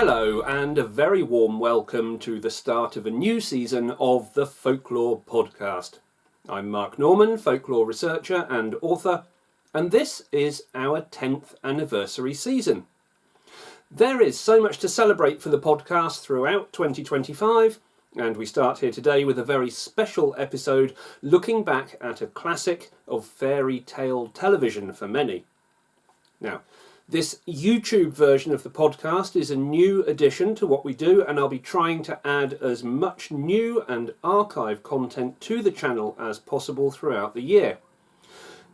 Hello and a very warm welcome to the start of a new season of the Folklore Podcast. I'm Mark Norman, folklore researcher and author, and this is our 10th anniversary season. There is so much to celebrate for the podcast throughout 2025, and we start here today with a very special episode looking back at a classic of fairy tale television for many. Now, this YouTube version of the podcast is a new addition to what we do, and I'll be trying to add as much new and archive content to the channel as possible throughout the year.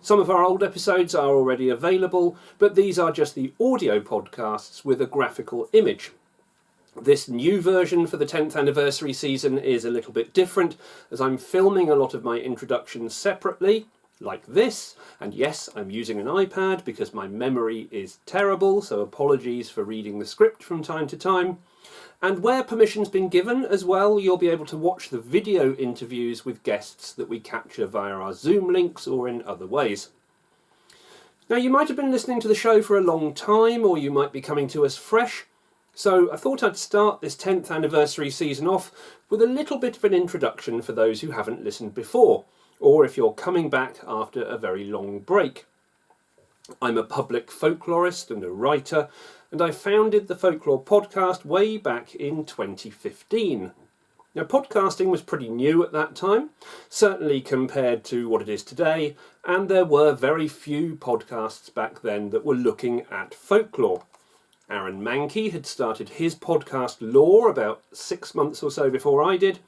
Some of our old episodes are already available, but these are just the audio podcasts with a graphical image. This new version for the 10th anniversary season is a little bit different, as I'm filming a lot of my introductions separately, like this, and yes, I'm using an iPad because my memory is terrible, so apologies for reading the script from time to time. And where permission's been given as well, you'll be able to watch the video interviews with guests that we capture via our Zoom links or in other ways. Now, you might have been listening to the show for a long time, or you might be coming to us fresh, so I thought I'd start this 10th anniversary season off with a little bit of an introduction for those who haven't listened before, or if you're coming back after a very long break. I'm a public folklorist and a writer, and I founded the Folklore Podcast way back in 2015. Now, podcasting was pretty new at that time, certainly compared to what it is today, and there were very few podcasts back then that were looking at folklore. Aaron Mankey had started his podcast Lore about 6 months or so before I did,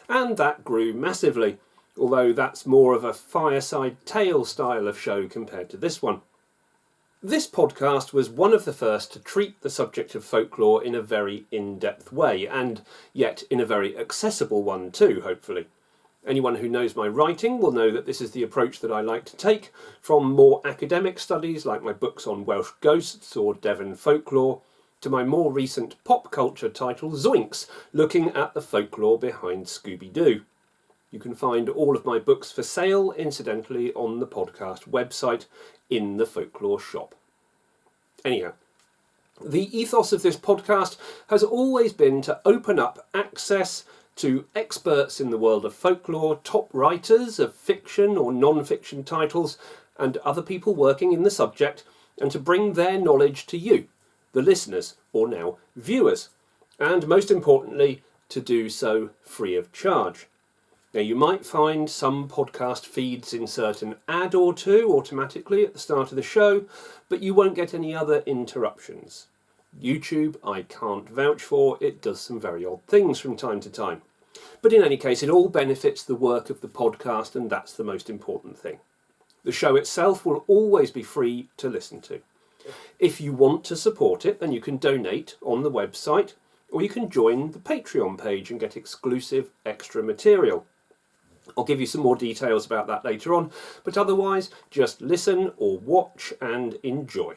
and that grew massively, although that's more of a fireside tale style of show compared to this one. This podcast was one of the first to treat the subject of folklore in a very in-depth way, and yet in a very accessible one too, hopefully. Anyone who knows my writing will know that this is the approach that I like to take, from more academic studies like my books on Welsh ghosts or Devon folklore, to my more recent pop culture title Zoinks, looking at the folklore behind Scooby-Doo. You can find all of my books for sale, incidentally, on the podcast website in the folklore shop. Anyhow, the ethos of this podcast has always been to open up access to experts in the world of folklore, top writers of fiction or non-fiction titles, and other people working in the subject, and to bring their knowledge to you, the listeners, or now viewers, and most importantly, to do so free of charge. Now, you might find some podcast feeds insert an ad or two automatically at the start of the show, but you won't get any other interruptions. YouTube, I can't vouch for, it does some very odd things from time to time. But in any case, it all benefits the work of the podcast, and that's the most important thing. The show itself will always be free to listen to. If you want to support it, then you can donate on the website, or you can join the Patreon page and get exclusive extra material. I'll give you some more details about that later on, but otherwise just listen or watch and enjoy.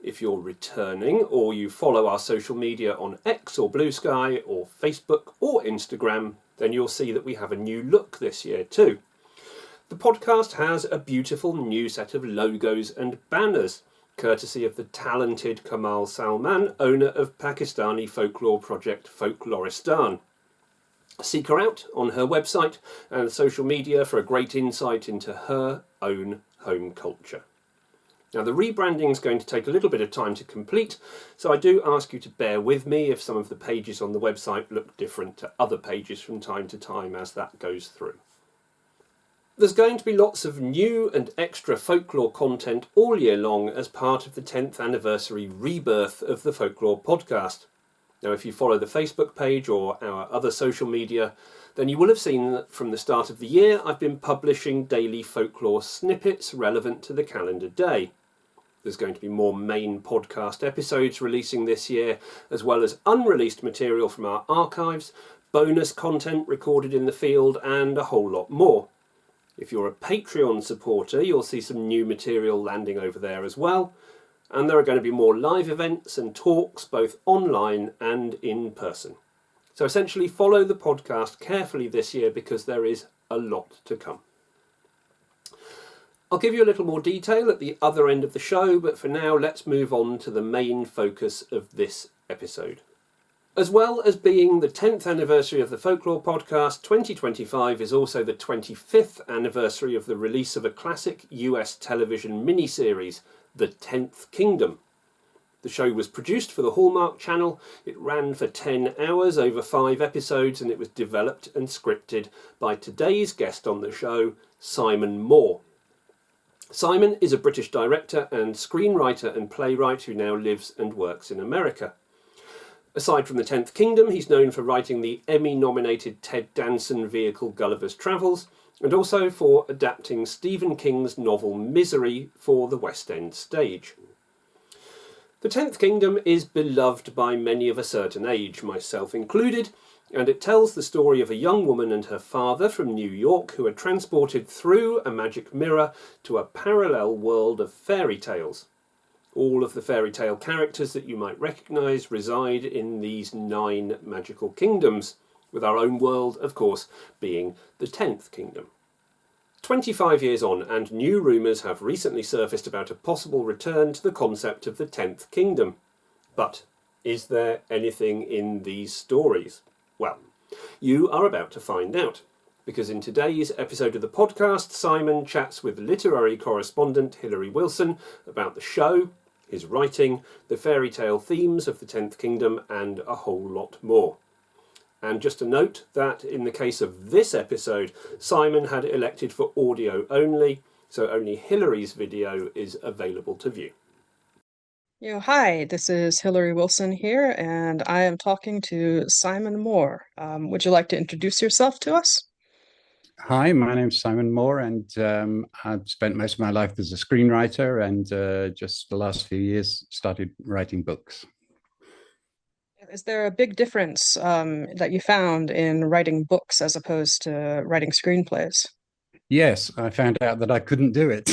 If you're returning or you follow our social media on X or Blue Sky or Facebook or Instagram, then you'll see that we have a new look this year too. The podcast has a beautiful new set of logos and banners, courtesy of the talented Kamal Salman, owner of Pakistani folklore project Folkloristan. Seek her out on her website and social media for a great insight into her own home culture. Now, the rebranding is going to take a little bit of time to complete, so I do ask you to bear with me if some of the pages on the website look different to other pages from time to time as that goes through. There's going to be lots of new and extra folklore content all year long as part of the 10th anniversary rebirth of the Folklore Podcast. Now, if you follow the Facebook page or our other social media, then you will have seen that from the start of the year I've been publishing daily folklore snippets relevant to the calendar day. There's going to be more main podcast episodes releasing this year, as well as unreleased material from our archives, bonus content recorded in the field, and a whole lot more. If you're a Patreon supporter, you'll see some new material landing over there as well. And there are going to be more live events and talks, both online and in person. So essentially follow the podcast carefully this year because there is a lot to come. I'll give you a little more detail at the other end of the show, but for now let's move on to the main focus of this episode. As well as being the 10th anniversary of the Folklore Podcast, 2025 is also the 25th anniversary of the release of a classic US television miniseries, The 10th Kingdom. The show was produced for the Hallmark Channel, it ran for 10 hours over 5 episodes, and it was developed and scripted by today's guest on the show, Simon Moore. Simon is a British director and screenwriter and playwright who now lives and works in America. Aside from The 10th Kingdom, he's known for writing the Emmy-nominated Ted Danson vehicle Gulliver's Travels, and also for adapting Stephen King's novel Misery for the West End stage. The 10th Kingdom is beloved by many of a certain age, myself included, and it tells the story of a young woman and her father from New York who are transported through a magic mirror to a parallel world of fairy tales. All of the fairy tale characters that you might recognise reside in these 9 magical kingdoms, with our own world, of course, being the 10th Kingdom. 25 years on, and new rumours have recently surfaced about a possible return to the concept of the 10th Kingdom. But is there anything in these stories? Well, you are about to find out, because in today's episode of the podcast, Simon chats with literary correspondent Hilary Wilson about the show, his writing, the fairy tale themes of the 10th Kingdom, and a whole lot more. And just a note that in the case of this episode, Simon had elected for audio only, so only Hilary's video is available to view. Hi, this is Hilary Wilson here, and I am talking to Simon Moore. Would you like to introduce yourself to us? Hi, my name's Simon Moore, and I've spent most of my life as a screenwriter, and just the last few years started writing books. Is there a big difference that you found in writing books as opposed to writing screenplays? Yes, I found out that I couldn't do it.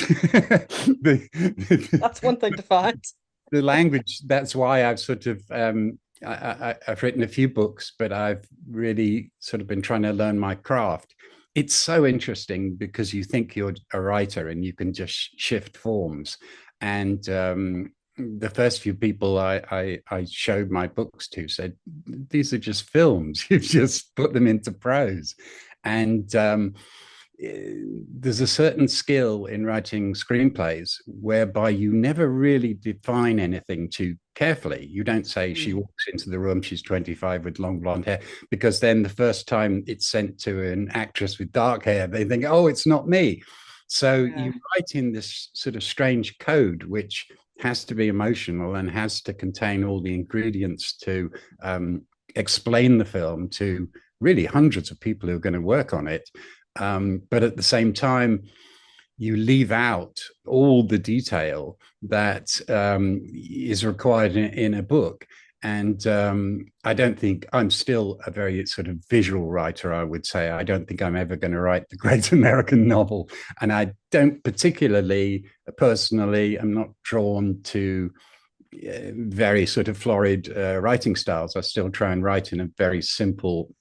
That's one thing to find. The language, that's why I've sort of, I've written a few books, but I've really sort of been trying to learn my craft. It's so interesting because you think you're a writer and you can just shift forms. And the first few people I showed my books to said, these are just films. You've just put them into prose. And there's a certain skill in writing screenplays whereby you never really define anything too carefully. You don't say she walks into the room, she's 25 with long blonde hair, because then the first time it's sent to an actress with dark hair, they think, oh, it's not me. So you write in this sort of strange code, which has to be emotional and has to contain all the ingredients to explain the film to really hundreds of people who are going to work on it. But at the same time, you leave out all the detail that is required in a book. And I don't think I'm still a very sort of visual writer, I would say. I don't think I'm ever going to write the great American novel. And I don't particularly, personally, I'm not drawn to very sort of florid writing styles. I still try and write in a very simple,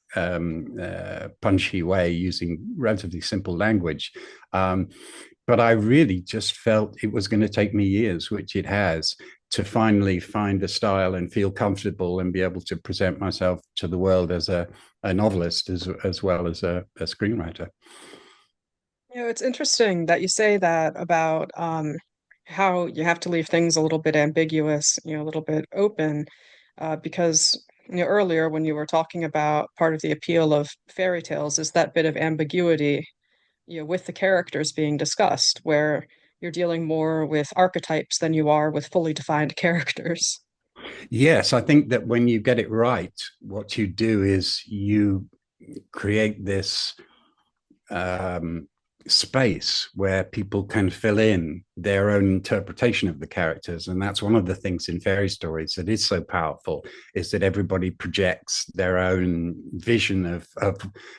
punchy way using relatively simple language. But I really just felt it was going to take me years, which it has, to finally find a style and feel comfortable and be able to present myself to the world as a novelist as well as a screenwriter. It's interesting that you say that about how you have to leave things a little bit ambiguous, a little bit open, because earlier when you were talking about part of the appeal of fairy tales is that bit of ambiguity, with the characters being discussed, where you're dealing more with archetypes than you are with fully defined characters. Yes, I think that when you get it right, what you do is you create this space where people can fill in their own interpretation of the characters. And that's one of the things in fairy stories that is so powerful, is that everybody projects their own vision of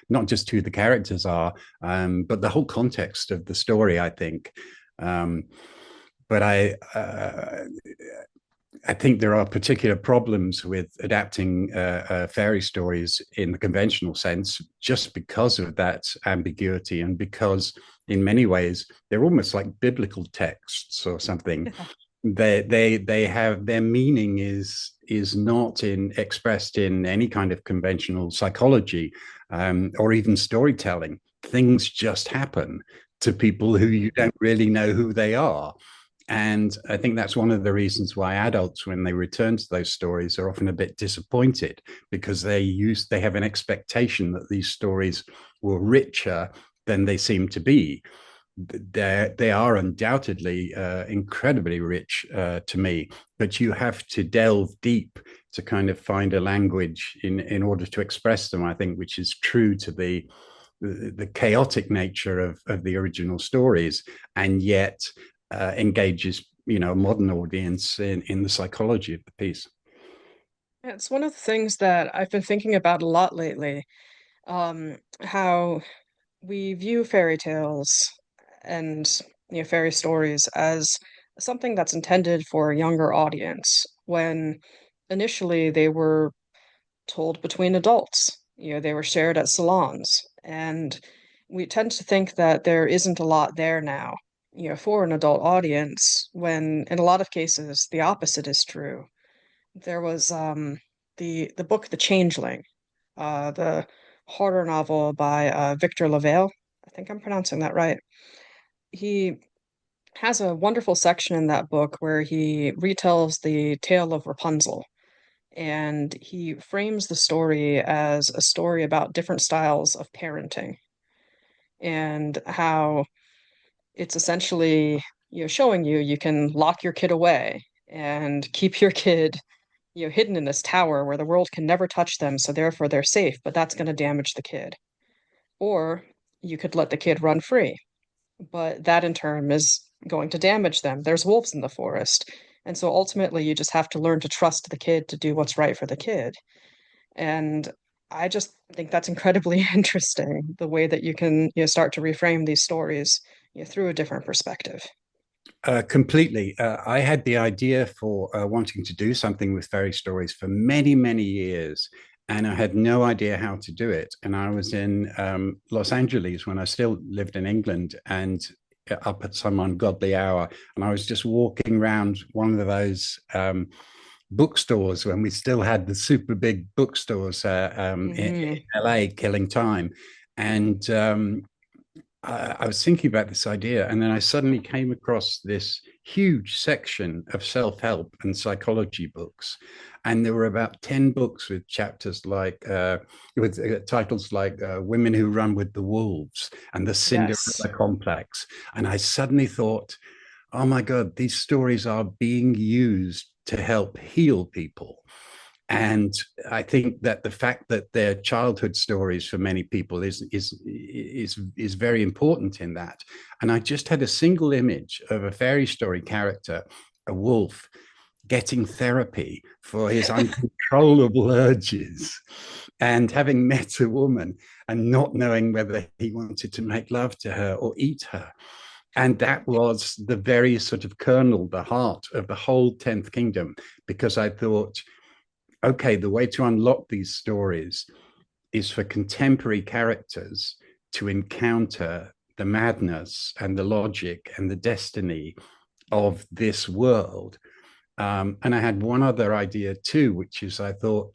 not just who the characters are, but the whole context of the story, I think. But I think there are particular problems with adapting fairy stories in the conventional sense, just because of that ambiguity, and because in many ways they're almost like biblical texts or something. They have their meaning is not in expressed in any kind of conventional psychology, or even storytelling. Things just happen to people who you don't really know who they are. And I think that's one of the reasons why adults, when they return to those stories, are often a bit disappointed, because they have an expectation that these stories were richer than they seem to be. They are undoubtedly incredibly rich to me, but you have to delve deep to kind of find a language in order to express them, I think, which is true to the chaotic nature of the original stories, and yet engages a modern audience in the psychology of the piece. Yeah, it's one of the things that I've been thinking about a lot lately. How we view fairy tales and fairy stories as something that's intended for a younger audience when initially they were told between adults. They were shared at salons, and we tend to think that there isn't a lot there now, for an adult audience, when in a lot of cases the opposite is true. There was the book The Changeling, the horror novel by Victor LaValle. I think I'm pronouncing that right. He has a wonderful section in that book where he retells the tale of Rapunzel, and he frames the story as a story about different styles of parenting and how it's essentially showing you can lock your kid away and keep your kid hidden in this tower where the world can never touch them, so therefore they're safe, but that's going to damage the kid. Or you could let the kid run free, but that in turn is going to damage them. There's wolves in the forest. And so ultimately, you just have to learn to trust the kid to do what's right for the kid. And I just think that's incredibly interesting, the way that you can start to reframe these stories through a different perspective. Completely. I had the idea for wanting to do something with fairy stories for many, many years, and I had no idea how to do it. And I was in Los Angeles when I still lived in England, and up at some ungodly hour, and I was just walking around one of those bookstores when we still had the super big bookstores in LA, killing time. And I was thinking about this idea, and then I suddenly came across this huge section of self-help and psychology books, and there were about 10 books with chapters like with titles like "Women Who Run with the Wolves" and "The Yes. Cinderella Complex," and I suddenly thought, "Oh my God, these stories are being used to help heal people." And I think that the fact that they're childhood stories for many people is very important in that. And I just had a single image of a fairy story character, a wolf, getting therapy for his uncontrollable urges, and having met a woman and not knowing whether he wanted to make love to her or eat her. And that was the very sort of kernel, the heart of the whole 10th Kingdom, because I thought, okay, the way to unlock these stories is for contemporary characters to encounter the madness and the logic and the destiny of this world. And I had one other idea too, which is I thought,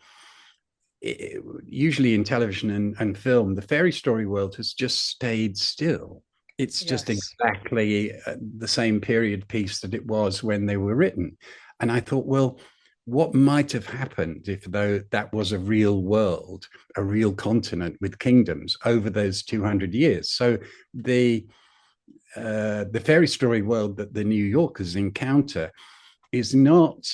usually in television and film, the fairy story world has just stayed still. It's just Yes. exactly the same period piece that it was when they were written. And I thought, well, what might have happened if though that was a real world, a real continent with kingdoms over those 200 years? So the fairy story world that the New Yorkers encounter is not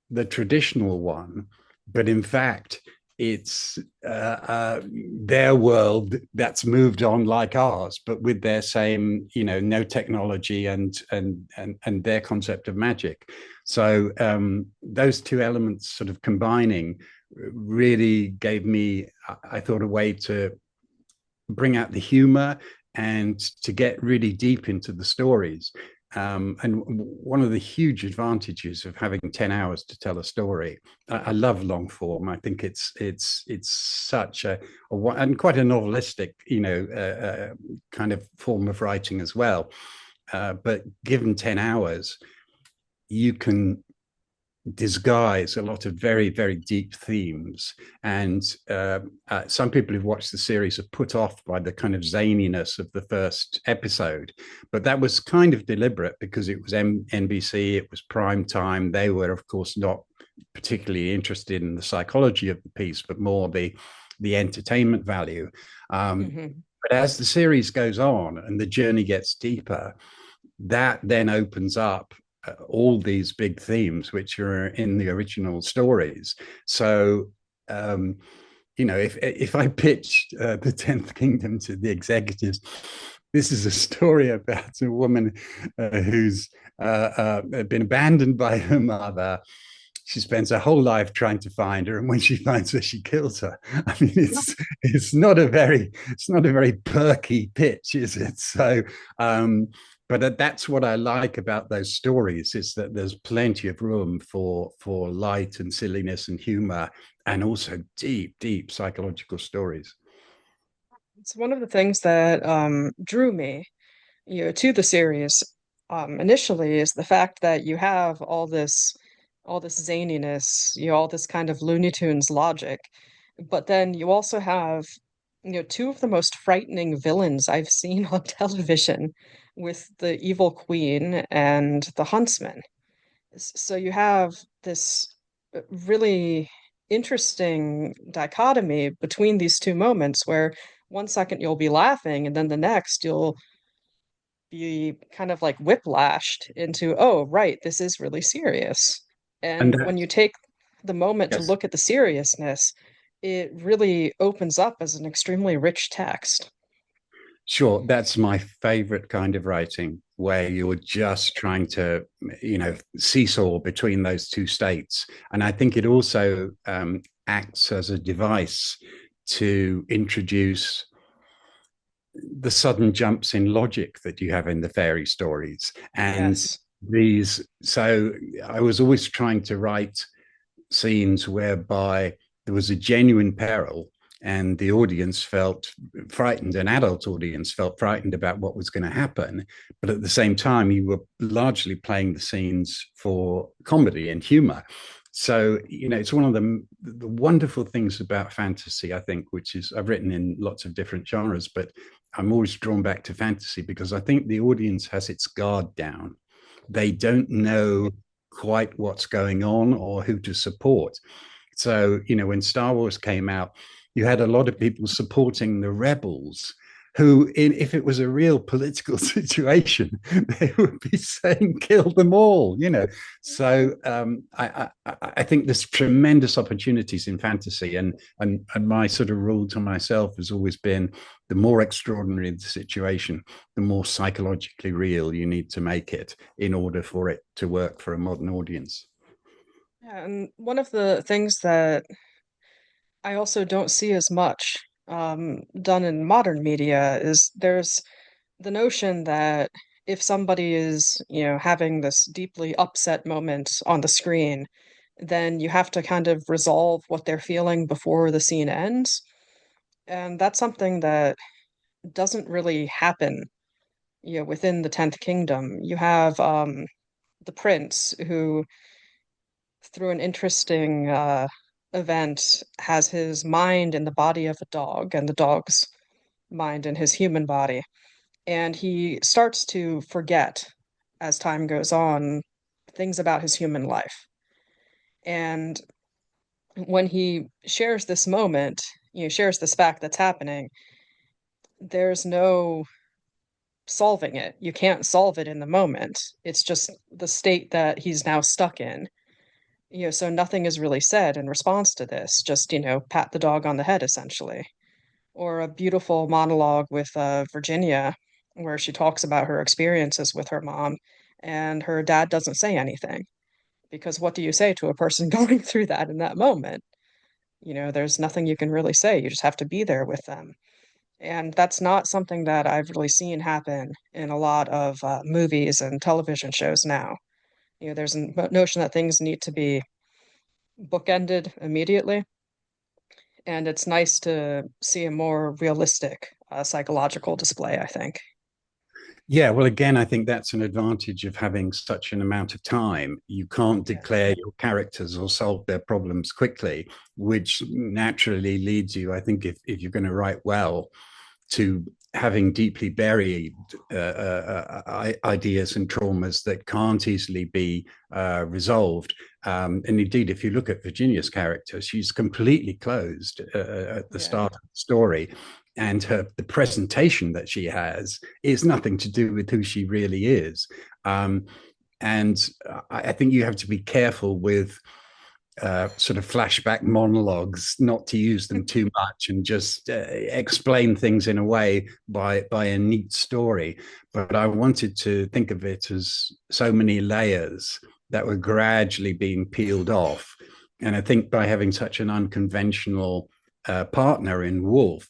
the traditional one, but in fact, it's their world that's moved on like ours, but with their same, no technology and their concept of magic. So those two elements sort of combining really gave me, I thought, a way to bring out the humor and to get really deep into the stories. And one of the huge advantages of having 10 hours to tell a story, I love long form. I think it's such and quite a novelistic, kind of form of writing as well. But given 10 hours, you can disguise a lot of very, very deep themes. And some people who've watched the series are put off by the kind of zaniness of the first episode. But that was kind of deliberate because it was NBC, it was prime time. They were, of course, not particularly interested in the psychology of the piece, but more the entertainment value. Mm-hmm. But as the series goes on and the journey gets deeper, that then opens up all these big themes which are in the original stories. So, if I pitched the 10th Kingdom to the executives, this is a story about a woman who's been abandoned by her mother. She spends her whole life trying to find her, and when she finds her, she kills her. I mean, it's not a very perky pitch, is it? So, but that's what I like about those stories, is that there's plenty of room for light and silliness and humor, and also deep, deep psychological stories. It's one of the things that drew me, to the series initially is the fact that you have all this zaniness, all this kind of Looney Tunes logic, but then you also have, two of the most frightening villains I've seen on television with the evil queen and the huntsman. So you have this really interesting dichotomy between these two moments where one second you'll be laughing and then the next you'll be kind of like whiplashed into, oh, right, this is really serious. And And when you take the moment to yes, look at the seriousness, it really opens up as an extremely rich text. sure, that's my favorite kind of writing, where you're just trying to, seesaw between those two states. And I think it also acts as a device to introduce the sudden jumps in logic that you have in the fairy stories. And Yes. so I was always trying to write scenes whereby there was a genuine peril and the audience felt frightened, an adult audience felt frightened about what was going to happen. But at the same time, you were largely playing the scenes for comedy and humor. So, it's one of the wonderful things about fantasy, I think, which is I've written in lots of different genres, but I'm always drawn back to fantasy because I think the audience has its guard down. They don't know quite what's going on or who to support. So, when Star Wars came out, you had a lot of people supporting the rebels who, if it was a real political situation, they would be saying, kill them all. So I think there's tremendous opportunities in fantasy. And my sort of rule to myself has always been the more extraordinary the situation, the more psychologically real you need to make it in order for it to work for a modern audience. Yeah, and one of the things that I also don't see as much done in modern media is there's the notion that if somebody is, having this deeply upset moment on the screen, then you have to kind of resolve what they're feeling before the scene ends. And that's something that doesn't really happen, within the 10th Kingdom. You have the prince who, through an interesting event, has his mind in the body of a dog and the dog's mind in his human body. And he starts to forget as time goes on things about his human life. And when he shares this moment, shares this fact that's happening, there's no solving it. You can't solve it in the moment. It's just the state that he's now stuck in. So nothing is really said in response to this, just, pat the dog on the head, essentially. Or a beautiful monologue with Virginia, where she talks about her experiences with her mom, and her dad doesn't say anything. Because what do you say to a person going through that in that moment? There's nothing you can really say. You just have to be there with them. And that's not something that I've really seen happen in a lot of movies and television shows now. There's a notion that things need to be bookended immediately. And it's nice to see a more realistic psychological display, I think. Yeah, well, again, I think that's an advantage of having such an amount of time. You can't Yes. declare your characters or solve their problems quickly, which naturally leads you, I think, if you're going to write well, to having deeply buried ideas and traumas that can't easily be resolved. And indeed, if you look at Virginia's character, she's completely closed at the Yeah. start of the story. And the presentation that she has is nothing to do with who she really is. Um, and I think you have to be careful with sort of flashback monologues, not to use them too much, and just explain things in a way by a neat story. But I wanted to think of it as so many layers that were gradually being peeled off. And I think by having such an unconventional partner in Wolf,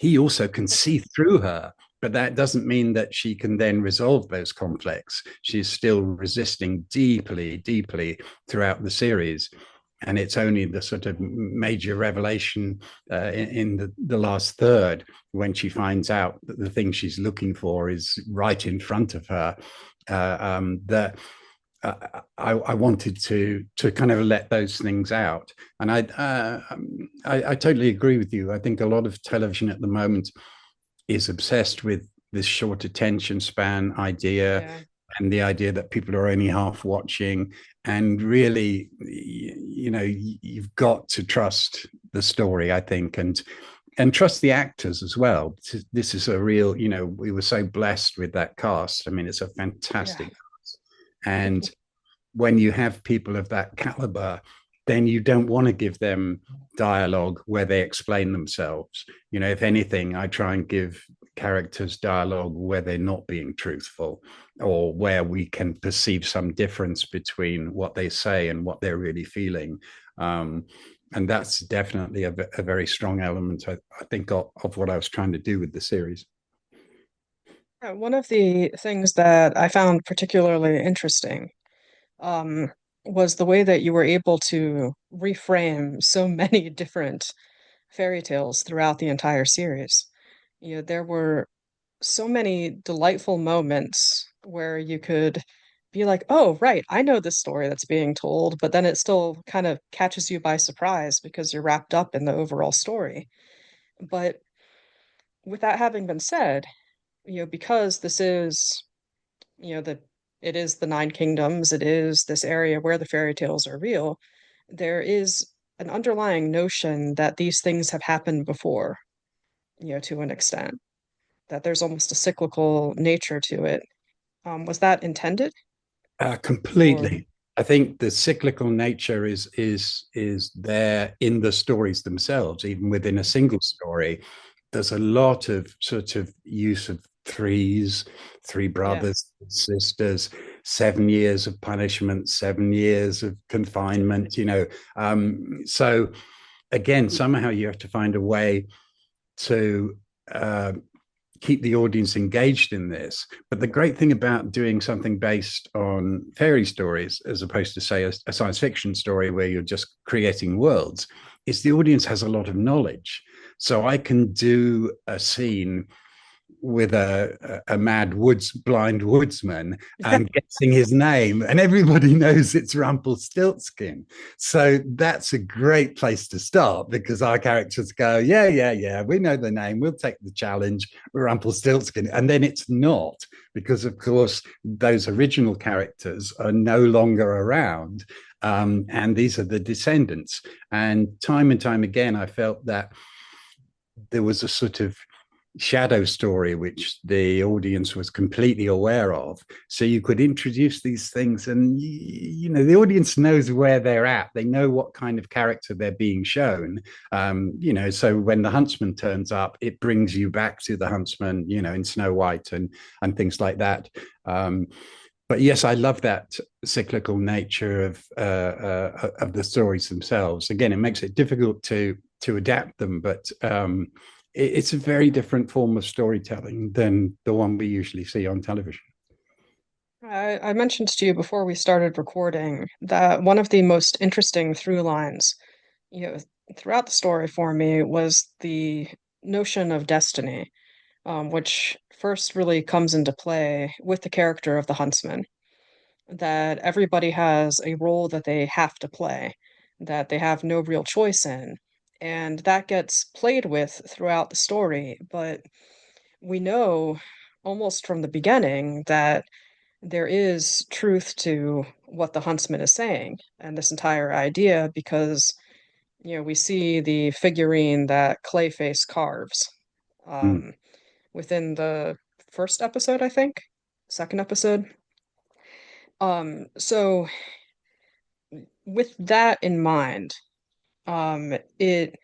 he also can see through her. But that doesn't mean that she can then resolve those conflicts. She's still resisting deeply, deeply throughout the series. And it's only the sort of major revelation in the last third when she finds out that the thing she's looking for is right in front of her, that I wanted to kind of let those things out. And I totally agree with you. I think a lot of television at the moment is obsessed with this short attention span idea, Yeah. and the idea that people are only half watching. And really, you've got to trust the story, I think, and trust the actors as well. This is a real, we were so blessed with that cast. I mean, it's a Yeah. fantastic cast. And when you have people of that caliber, then you don't want to give them dialogue where they explain themselves. If anything, I try and give characters dialogue where they're not being truthful, or where we can perceive some difference between what they say and what they're really feeling. And that's definitely a very strong element, I think, of what I was trying to do with the series. One of the things that I found particularly interesting um, was the way that you were able to reframe so many different fairy tales throughout the entire series. There were so many delightful moments where you could be like, oh, right, I know this story that's being told, but then it still kind of catches you by surprise because you're wrapped up in the overall story. But with that having been said, because this is, the it is the Nine Kingdoms, it is this area where the fairy tales are real, there is an underlying notion that these things have happened before, to an extent, that there's almost a cyclical nature to it. Was that intended or Completely. I think the cyclical nature is there in the stories themselves, even within a single story. There's a lot of sort of use of threes, three yeah, brothers, sisters, 7 years of punishment, 7 years of confinement. So again, somehow you have to find a way to uh, keep the audience engaged in this. But the great thing about doing something based on fairy stories, as opposed to, say, a science fiction story where you're just creating worlds, is the audience has a lot of knowledge. So I can do a scene with a mad blind woodsman and guessing his name, and everybody knows it's Rumpelstiltskin. So that's a great place to start, because our characters go, yeah, yeah, yeah, we know the name, we'll take the challenge, Rumpelstiltskin. And then it's not, because of course those original characters are no longer around, and these are the descendants. And time again I felt that there was a sort of shadow story which the audience was completely aware of, so you could introduce these things, and the audience knows where they're at, they know what kind of character they're being shown. So when the huntsman turns up, it brings you back to the huntsman, in Snow White and things like that. But yes, I love that cyclical nature of the stories themselves. Again, it makes it difficult to adapt them, but it's a very different form of storytelling than the one we usually see on television. I mentioned to you before we started recording that one of the most interesting through lines, you know, throughout the story for me was the notion of destiny, which first really comes into play with the character of the huntsman, that everybody has a role that they have to play, that they have no real choice in. And that gets played with throughout the story. But we know almost from the beginning that there is truth to what the huntsman is saying and this entire idea because, we see the figurine that Clayface carves Mm. um, within the first episode, I think, second episode. So with that in mind, it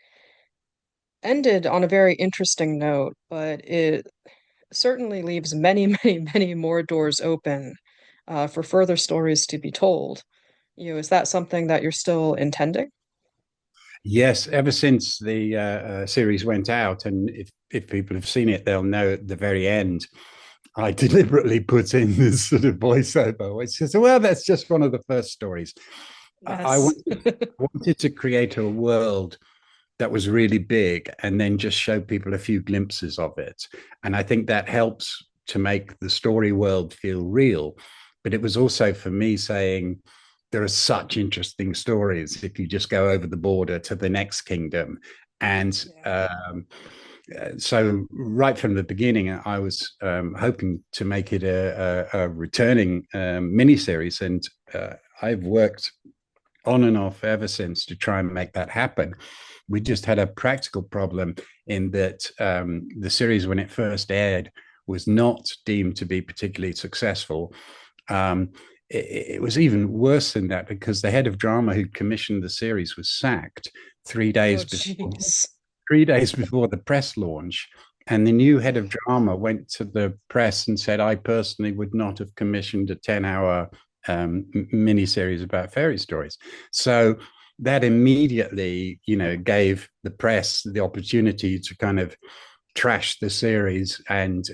ended on a very interesting note, but it certainly leaves many, many, many more doors open for further stories to be told. Is that something that you're still intending? Yes, ever since the series went out, and if people have seen it, they'll know at the very end, I deliberately put in this sort of voiceover, which says, "Well, that's just one of the first stories." I Yes. wanted to create a world that was really big and then just show people a few glimpses of it. And I think that helps to make the story world feel real. But it was also for me saying, there are such interesting stories if you just go over the border to the next kingdom. And Yeah. so right from the beginning, I was hoping to make it a returning miniseries. And I've worked on and off ever since to try and make that happen. We just had a practical problem in that the series, when it first aired, was not deemed to be particularly successful. It was even worse than that because the head of drama who commissioned the series was sacked three Oh, days before jeez. 3 days before the press launch. And the new head of drama went to the press and said, I personally would not have commissioned a 10-hour miniseries about fairy stories. So that immediately, gave the press the opportunity to kind of trash the series. And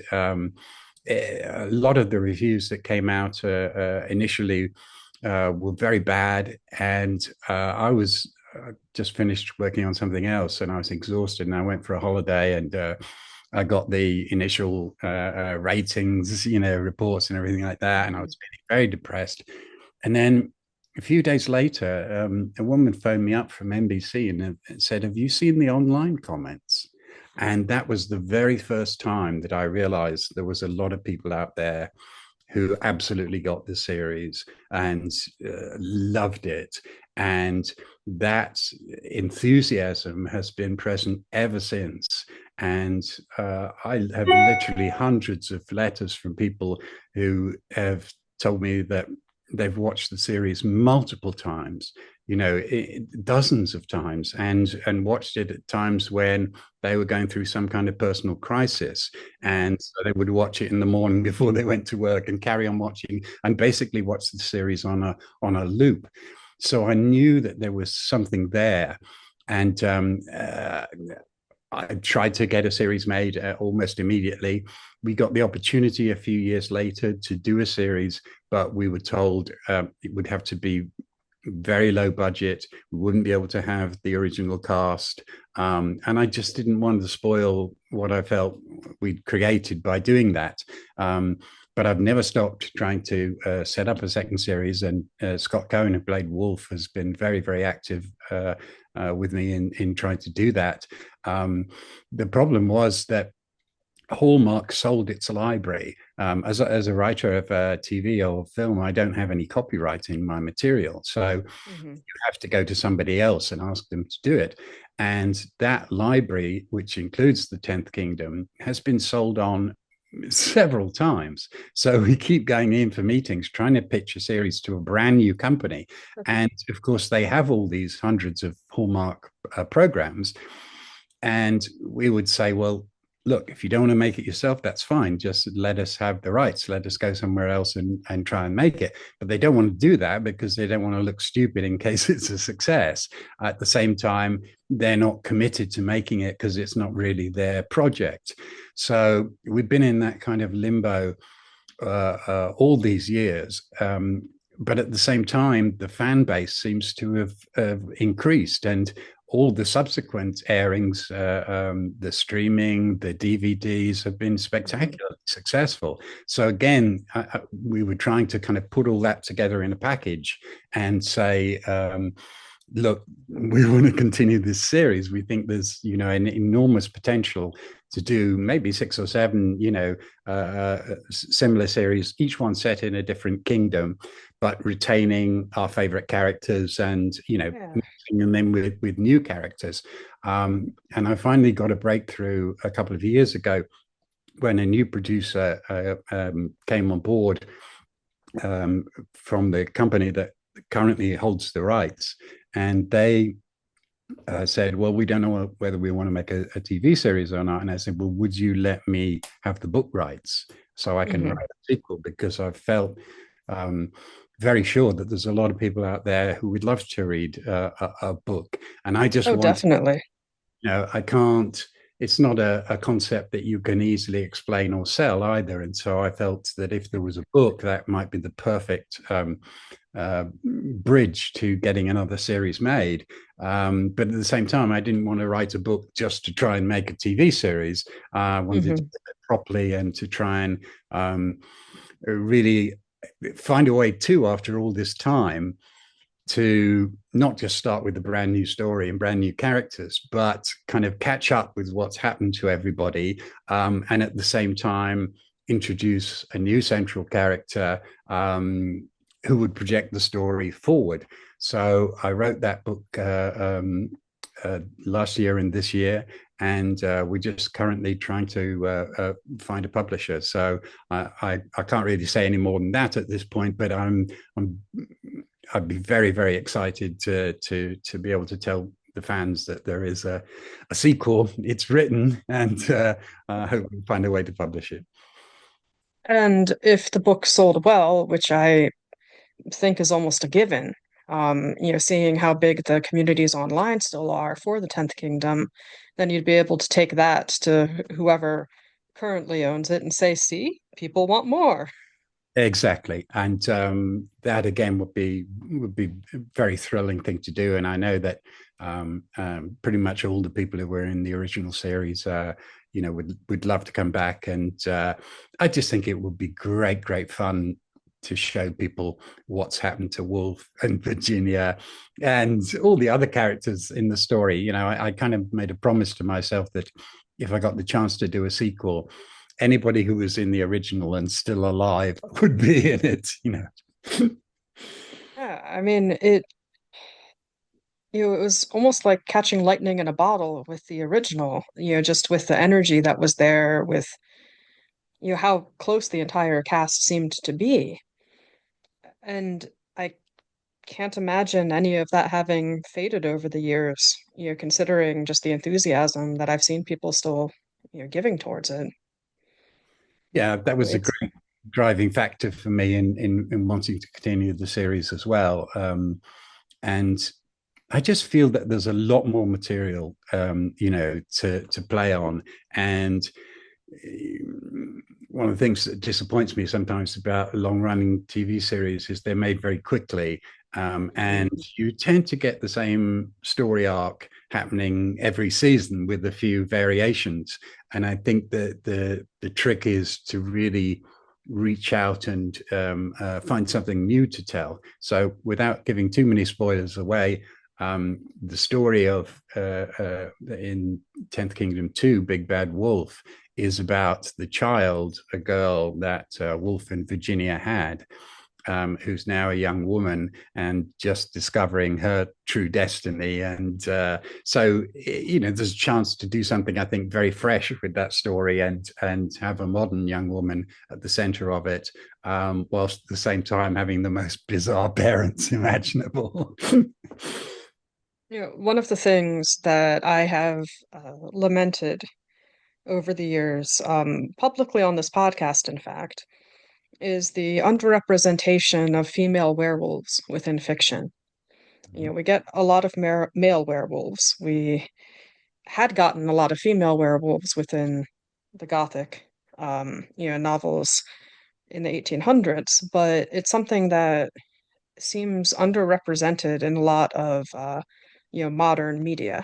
a lot of the reviews that came out initially were very bad. And I was just finished working on something else and I was exhausted and I went for a holiday and I got the initial ratings, reports and everything like that. And I was feeling very depressed. And then a few days later, a woman phoned me up from NBC and said, have you seen the online comments? And that was the very first time that I realized there was a lot of people out there who absolutely got the series and loved it. And that enthusiasm has been present ever since. And I have literally hundreds of letters from people who have told me that they've watched the series multiple times, dozens of times, and watched it at times when they were going through some kind of personal crisis. And so they would watch it in the morning before they went to work and carry on watching and basically watch the series on a loop. So I knew that there was something there. And I tried to get a series made almost immediately. We got the opportunity a few years later to do a series, but we were told it would have to be very low budget. We wouldn't be able to have the original cast. And I just didn't want to spoil what I felt we'd created by doing that. But I've never stopped trying to set up a second series. And Scott Cohen, who played Wolf, has been very, very active with me in trying to do that. The problem was that Hallmark sold its library. As a writer of TV or film, I don't have any copyright in my material. So you have to go to somebody else and ask them to do it. And that library, which includes the 10th Kingdom, has been sold on several times. So we keep going in for meetings, trying to pitch a series to a brand new company. And of course, they have all these hundreds of Hallmark programs. And we would say, well, look, if you don't want to make it yourself, that's fine. Just let us have the rights. Let us go somewhere else and try and make it. But they don't want to do that because they don't want to look stupid in case it's a success. At the same time, they're not committed to making it because it's not really their project. So we've been in that kind of limbo all these years. But at the same time, the fan base seems to have increased. And all the subsequent airings, the streaming, the DVDs have been spectacularly successful. So again, we were trying to kind of put all that together in a package and say, look, we want to continue this series. We think there's, an enormous potential to do maybe 6 or 7, similar series, each one set in a different kingdom, but retaining our favorite characters and, mixing them with new characters. And I finally got a breakthrough a couple of years ago when a new producer came on board from the company that currently holds the rights. And they said, well, we don't know whether we want to make a TV series or not. And I said, well, would you let me have the book rights so I can write a sequel? Because I felt very sure that there's a lot of people out there who would love to read a book. And I just definitely. I can't, it's not a concept that you can easily explain or sell either. And so I felt that if there was a book, that might be the perfect bridge to getting another series made. But at the same time, I didn't want to write a book just to try and make a TV series. I wanted to do it properly and to try and really find a way too, after all this time, to not just start with a brand new story and brand new characters, but kind of catch up with what's happened to everybody, and at the same time introduce a new central character who would project the story forward. So I wrote that book last year and this year, and we're just currently trying to find a publisher. So I can't really say any more than that at this point, but I'd be very, very excited to be able to tell the fans that there is a sequel. It's written, and I hope we'll find a way to publish it. And if the book sold well, which I think is almost a given, seeing how big the communities online still are for the 10th Kingdom, then you'd be able to take that to whoever currently owns it and say, see, people want more. Exactly, and that again would be a very thrilling thing to do. And I know that pretty much all the people who were in the original series, would love to come back. And I just think it would be great fun to show people what's happened to Wolf and Virginia and all the other characters in the story. I kind of made a promise to myself that if I got the chance to do a sequel, anybody who was in the original and still alive would be in it. Yeah, I mean, it was almost like catching lightning in a bottle with the original, just with the energy that was there, with how close the entire cast seemed to be. And I can't imagine any of that having faded over the years, considering just the enthusiasm that I've seen people still, giving towards it. Yeah, that was a great driving factor for me in wanting to continue the series as well. And I just feel that there's a lot more material, to play on. And one of the things that disappoints me sometimes about long-running TV series is they're made very quickly, and you tend to get the same story arc happening every season with a few variations. And I think that the trick is to really reach out and find something new to tell. So without giving too many spoilers away, the story of in 10th Kingdom 2, Big Bad Wolf, is about the child, a girl that Wolf and Virginia had, who's now a young woman and just discovering her true destiny. And so, there's a chance to do something, I think, very fresh with that story and have a modern young woman at the center of it, whilst at the same time having the most bizarre parents imaginable. One of the things that I have lamented over the years, publicly on this podcast, in fact, is the underrepresentation of female werewolves within fiction. We get a lot of male werewolves. We had gotten a lot of female werewolves within the Gothic, novels in the 1800s, but it's something that seems underrepresented in a lot of modern media.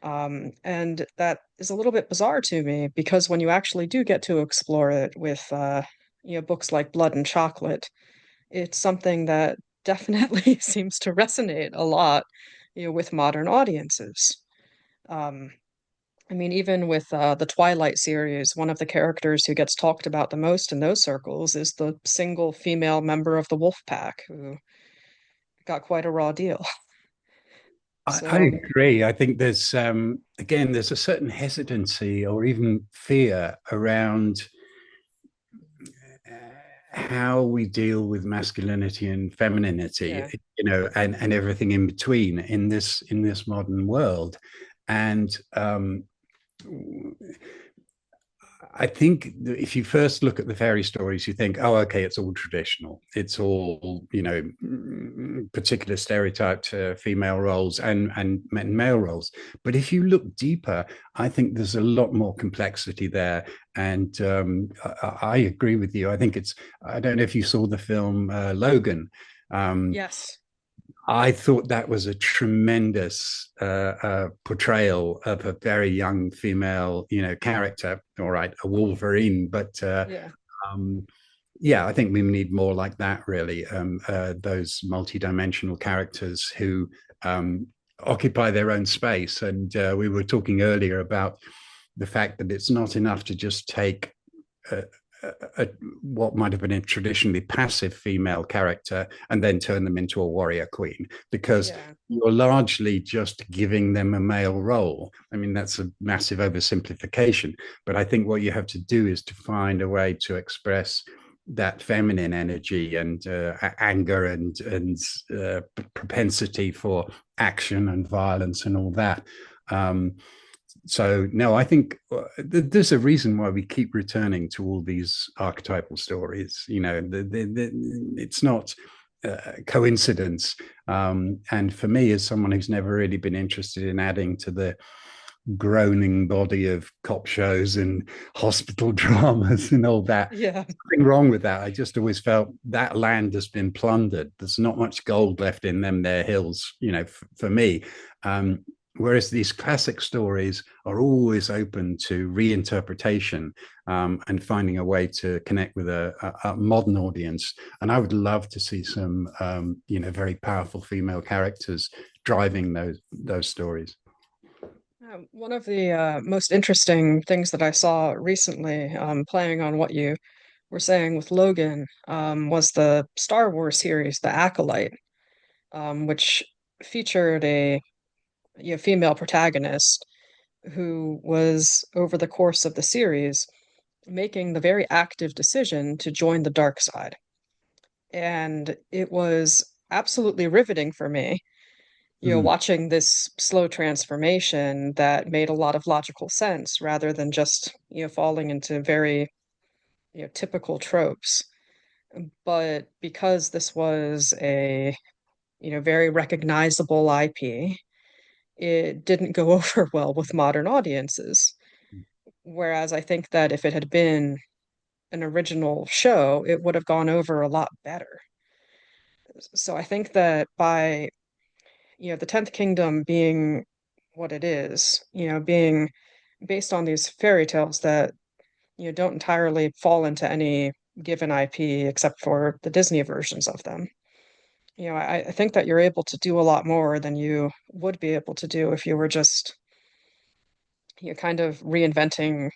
And that is a little bit bizarre to me because when you actually do get to explore it with books like Blood and Chocolate, it's something that definitely seems to resonate a lot, with modern audiences. Um, I mean, even with the Twilight series, one of the characters who gets talked about the most in those circles is the single female member of the wolf pack who got quite a raw deal. I So, agree. I think there's again there's a certain hesitancy or even fear around how we deal with masculinity and femininity, yeah, and everything in between in this modern world. And I think if you first look at the fairy stories, you think, oh, okay, it's all traditional. It's all, particular stereotyped female roles and male roles. But if you look deeper, I think there's a lot more complexity there. And I agree with you. I don't know if you saw the film Logan. Um, yes, I thought that was a tremendous portrayal of a very young female, character. All right, a Wolverine, but yeah, um, yeah, I think we need more like that. Really, those multidimensional characters who occupy their own space. And we were talking earlier about the fact that it's not enough to just take a, a, what might have been a traditionally passive female character and then turn them into a warrior queen, because yeah, you're largely just giving them a male role. I mean, that's a massive oversimplification, but I think what you have to do is to find a way to express that feminine energy and anger and propensity for action and violence and all that. So no, I think there's a reason why we keep returning to all these archetypal stories. It's not coincidence. And for me, as someone who's never really been interested in adding to the groaning body of cop shows and hospital dramas and all that, yeah, nothing wrong with that. I just always felt that land has been plundered. There's not much gold left in them there hills, for me. Um, Whereas these classic stories are always open to reinterpretation, and finding a way to connect with a modern audience. And I would love to see some, very powerful female characters driving those stories. One of the most interesting things that I saw recently, playing on what you were saying with Logan, was the Star Wars series, The Acolyte, which featured a female protagonist who was, over the course of the series, making the very active decision to join the dark side. And it was absolutely riveting for me, Mm. watching this slow transformation that made a lot of logical sense rather than just, falling into very, typical tropes. But because this was a, very recognizable IP, it didn't go over well with modern audiences. Whereas I think that if it had been an original show, it would have gone over a lot better. So I think that by, the 10th Kingdom being what it is, being based on these fairy tales that, don't entirely fall into any given IP except for the Disney versions of them. I think that you're able to do a lot more than you would be able to do if you were just, kind of reinventing,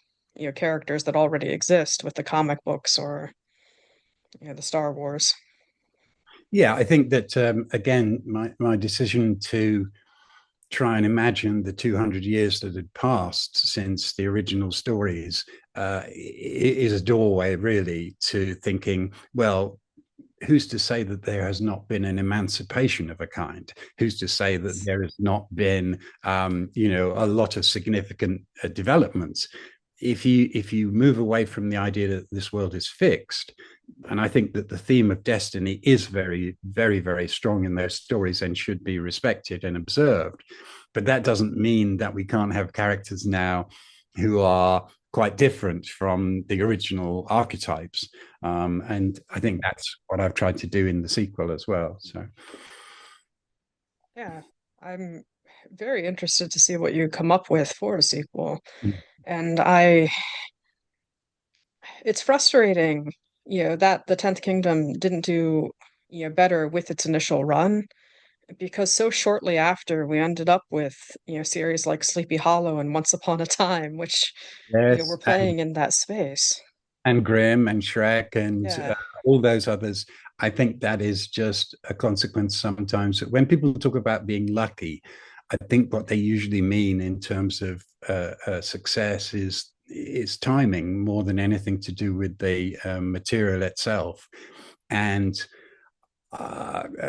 characters that already exist with the comic books or, the Star Wars. Yeah, I think that again, my decision to try and imagine the 200 years that had passed since the original stories is a doorway really to thinking, well, who's to say that there has not been an emancipation of a kind? Who's to say that there has not been, a lot of significant developments? If you move away from the idea that this world is fixed, and I think that the theme of destiny is very, very, very strong in those stories and should be respected and observed. But that doesn't mean that we can't have characters now who are quite different from the original archetypes. And I think that's what I've tried to do in the sequel as well. So, Yeah. I'm very interested to see what you come up with for a sequel. Mm. And it's frustrating, that the 10th Kingdom didn't do, better with its initial run because so shortly after we ended up with, series like Sleepy Hollow and Once Upon a Time, which, were Yes, playing in that space. and Grimm and Shrek and Yeah. all those others. I think that is just a consequence sometimes. When people talk about being lucky, I think what they usually mean in terms of success is timing more than anything to do with the material itself. And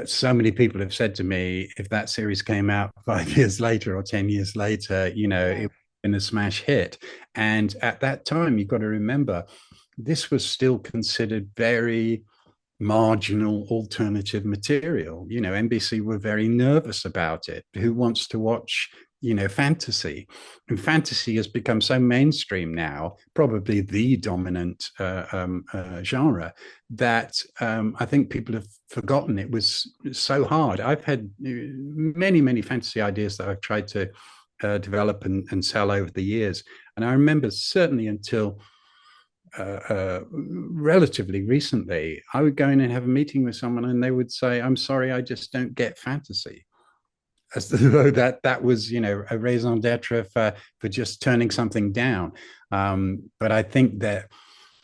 so many people have said to me, if that series came out 5 years later or 10 years later, it Yeah. would have been a smash hit. And at that time, you've got to remember, this was still considered very marginal alternative material. NBC were very nervous about it. Who wants to watch, fantasy? And fantasy has become so mainstream now, probably the dominant genre, that I think people have forgotten it was so hard. I've had many, many fantasy ideas that I've tried to develop and sell over the years. And I remember certainly until relatively recently, I would go in and have a meeting with someone, and they would say, "I'm sorry, I just don't get fantasy," as though that was a raison d'être for just turning something down. But I think that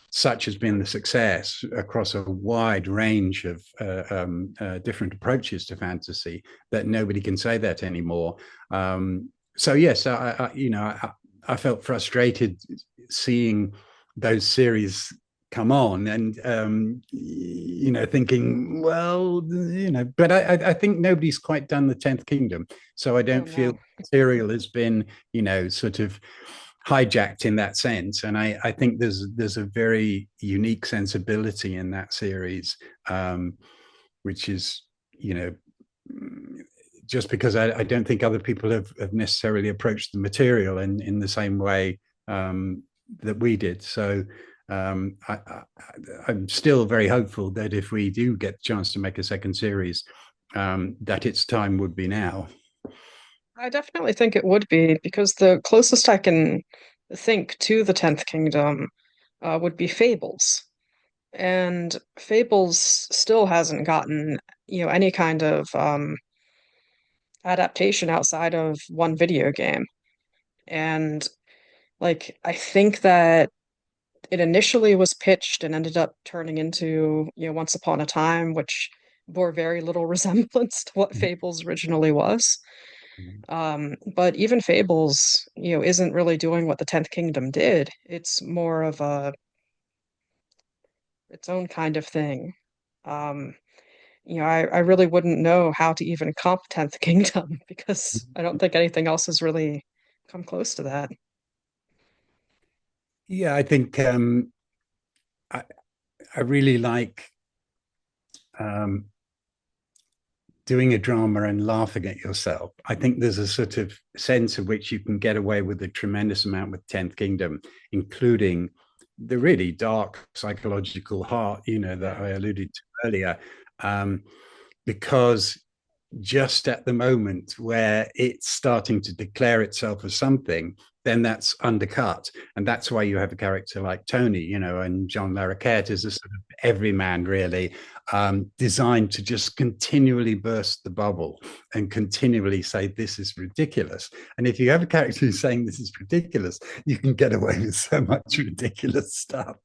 such has been the success across a wide range of different approaches to fantasy that nobody can say that anymore. So yes, I felt frustrated seeing those series come on and thinking, well, but I think nobody's quite done the 10th Kingdom, so I Oh don't feel no. material has been sort of hijacked in that sense. And I think there's a very unique sensibility in that series, which is just because I don't think other people have necessarily approached the material in the same way that we did. So I'm still very hopeful that if we do get the chance to make a second series, that its time would be now. I definitely think it would be because the closest I can think to the 10th Kingdom would be Fables. And Fables still hasn't gotten, any kind of adaptation outside of one video game. And like I think that it initially was pitched and ended up turning into, Once Upon a Time, which bore very little resemblance to what Fables originally was. But even Fables, isn't really doing what the 10th Kingdom did. It's more of its own kind of thing. Um, I really wouldn't know how to even comp 10th Kingdom because I don't think anything else has really come close to that. Yeah, I think I, I really like um, doing a drama and laughing at yourself. I think there's a sort of sense of which you can get away with a tremendous amount with 10th Kingdom, including the really dark psychological heart, that Yeah. I alluded to earlier. Because just at the moment where it's starting to declare itself as something, then that's undercut. And that's why you have a character like Tony, and John Larroquette is a sort of everyman, really, designed to just continually burst the bubble and continually say, this is ridiculous. And if you have a character who's saying this is ridiculous, you can get away with so much ridiculous stuff.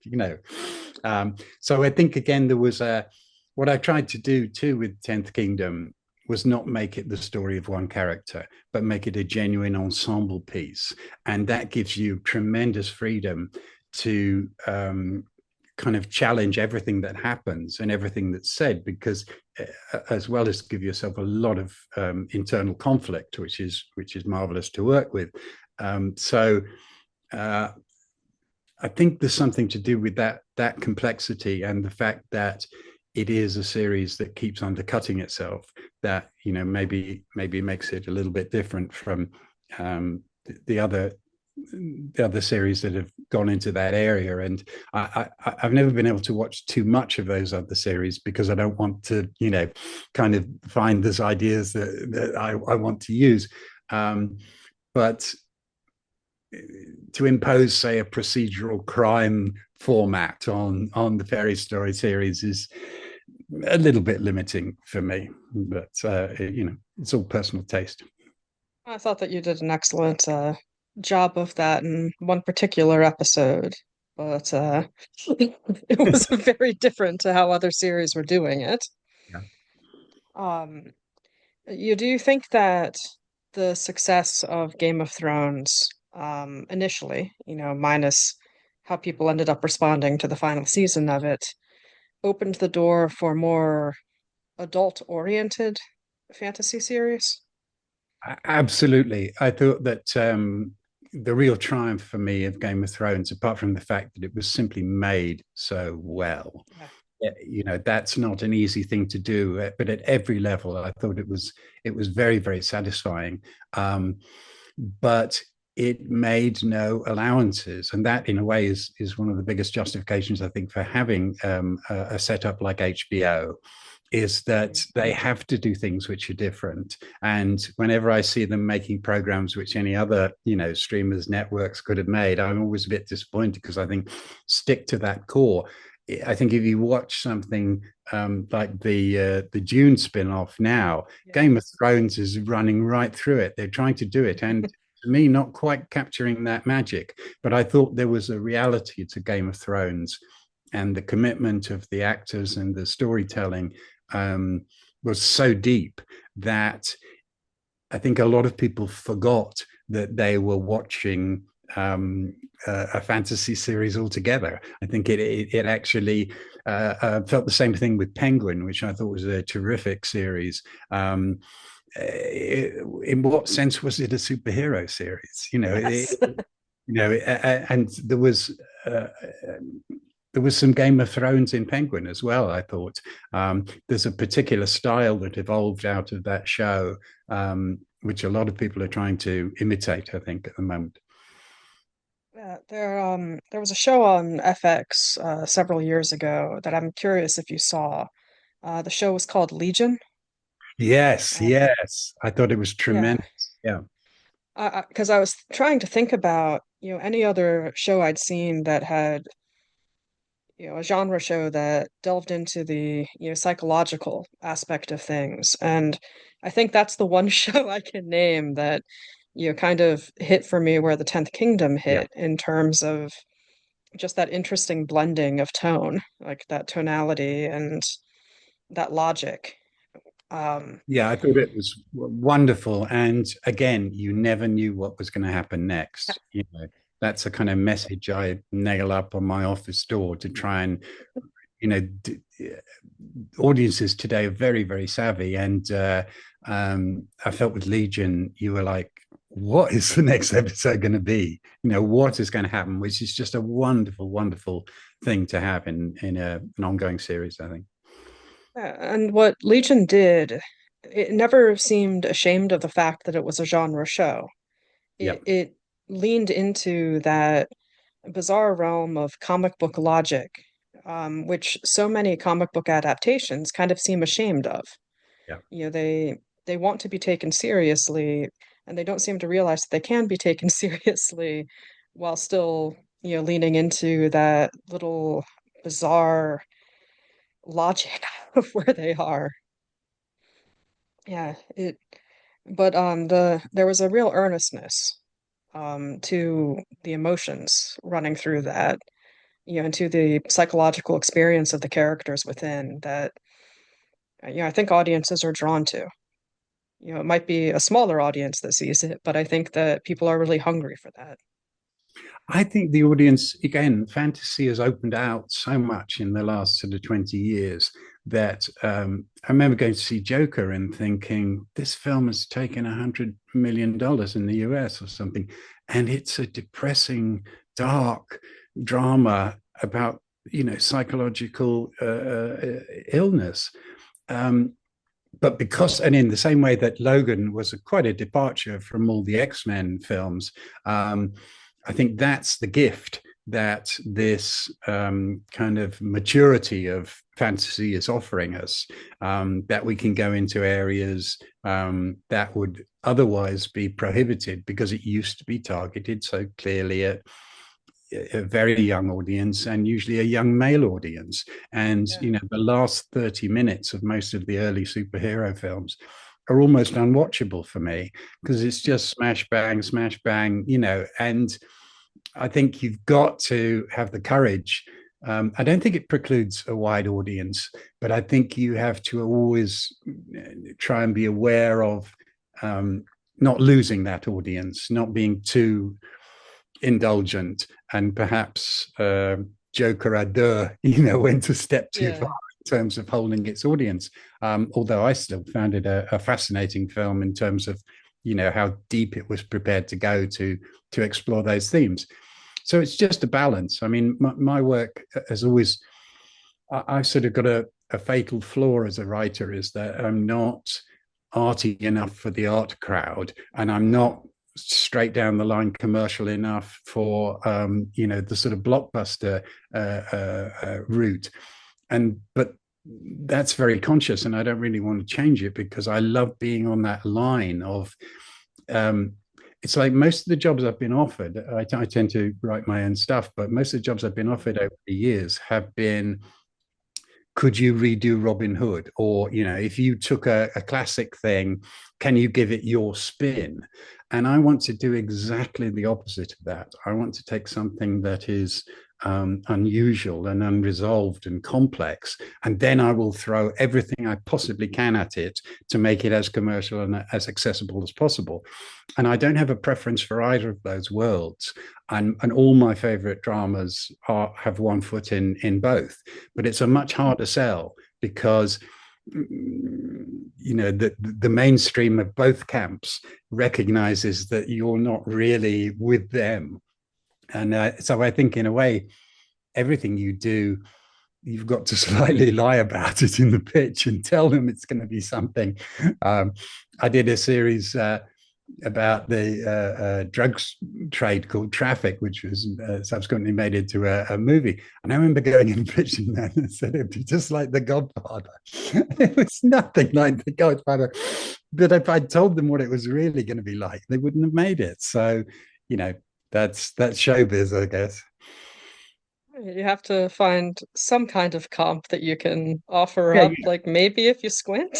So I think, again, there was what I tried to do too with 10th Kingdom was not make it the story of one character, but make it a genuine ensemble piece. And that gives you tremendous freedom to kind of challenge everything that happens and everything that's said, because as well as give yourself a lot of internal conflict, which is marvelous to work with. So I think there's something to do with that complexity and the fact that it is a series that keeps undercutting itself, that maybe makes it a little bit different from the other the other series that have gone into that area, and I've never been able to watch too much of those other series because I don't want to, kind of find those ideas that I want to use. But to impose, say, a procedural crime format on the fairy story series is a little bit limiting for me. But it's all personal taste. I thought that you did an excellent job of that in one particular episode, but it was very different to how other series were doing it. Yeah. Um, do you think that the success of Game of Thrones, initially, minus how people ended up responding to the final season of it, opened the door for more adult-oriented fantasy series? Absolutely. I thought that the real triumph for me of Game of Thrones, apart from the fact that it was simply made so well, Yeah. that's not an easy thing to do. But at every level, I thought it was very, very satisfying. But it made no allowances, and that, in a way, is one of the biggest justifications, I think, for having a setup like HBO, is that they have to do things which are different. And whenever I see them making programs which any other, streamers, networks could have made, I'm always a bit disappointed, because I think stick to that core. I think if you watch something like the Dune spin-off now, Yeah. Game of Thrones is running right through it. They're trying to do it, and to me, not quite capturing that magic. But I thought there was a reality to Game of Thrones, and the commitment of the actors and the storytelling was so deep that I think a lot of people forgot that they were watching a fantasy series altogether. I think it actually felt the same thing with Penguin, which I thought was a terrific series. In what sense was it a superhero series? Yes. And there was some Game of Thrones in Penguin as well, I thought. There's a particular style that evolved out of that show, which a lot of people are trying to imitate, I think, at the moment. Yeah, there was a show on FX several years ago that I'm curious if you saw. The show was called Legion. Yes, Uh, yes. I thought it was yeah, tremendous. Yeah. because I was trying to think about, any other show I'd seen that had, a genre show that delved into the, psychological aspect of things. And I think that's the one show I can name that, kind of hit for me where the 10th Kingdom Yeah. hit in terms of just that interesting blending of tone, like that tonality and that logic. Um, Yeah, I thought it was wonderful. And again, you never knew what was going to happen next. That's a kind of message I nail up on my office door to try and, you know, audiences today are very, very savvy. And I felt with Legion, you were like, what is the next episode going to be? What is going to happen? Which is just a wonderful, wonderful thing to have in an ongoing series, I think. and what Legion did, it never seemed ashamed of the fact that it was a genre show. Yeah. It leaned into that bizarre realm of comic book logic, which so many comic book adaptations kind of seem ashamed of. Yeah. They want to be taken seriously, and they don't seem to realize that they can be taken seriously while still, leaning into that little bizarre logic of where they are. Yeah, but there was a real earnestness to the emotions running through that, and to the psychological experience of the characters within that, I think audiences are drawn to. It might be a smaller audience that sees it, but I think that people are really hungry for that. I think the audience, again, fantasy has opened out so much in the last sort of 20 years that I remember going to see Joker and thinking, this film has taken $100 million in the US or something. And it's a depressing, dark drama about, psychological illness. But and in the same way that Logan was quite a departure from all the X-Men films, I think that's the gift that this kind of maturity of fantasy is offering us, that we can go into areas that would otherwise be prohibited because it used to be targeted so clearly at a very young audience, and usually a young male audience. And Yeah. the last 30 minutes of most of the early superhero films are almost unwatchable for me, because it's just smash bang, and I think you've got to have the courage. I don't think it precludes a wide audience, but I think you have to always try and be aware of not losing that audience, not being too indulgent, and perhaps joker à deux, when to step too far Yeah. in terms of holding its audience. Although I still found it a fascinating film in terms of, how deep it was prepared to go to explore those themes. So it's just a balance. I mean, my work has always, I've sort of got a fatal flaw as a writer, is that I'm not arty enough for the art crowd, and I'm not straight down the line commercial enough for the sort of blockbuster route. But that's very conscious, and I don't really want to change it, because I love being on that line of it's like most of the jobs I've been offered, I tend to write my own stuff, but most of the jobs I've been offered over the years have been, could you redo Robin Hood? Or, if you took a classic thing, can you give it your spin? And I want to do exactly the opposite of that. I want to take something that is unusual and unresolved and complex, and then I will throw everything I possibly can at it to make it as commercial and as accessible as possible. And I don't have a preference for either of those worlds. And all my favorite dramas have one foot in both, but it's a much harder sell, because the mainstream of both camps recognizes that you're not really with them. And so I think, in a way, everything you do, you've got to slightly lie about it in the pitch and tell them it's going to be something. I did a series about the drugs trade called Traffic, which was subsequently made into a movie. And I remember going and pitching that and said it'd be just like The Godfather. It was nothing like The Godfather. But if I'd told them what it was really going to be like, they wouldn't have made it. So, that's showbiz, I guess. You have to find some kind of comp that you can offer Yeah, up, like maybe if you squint.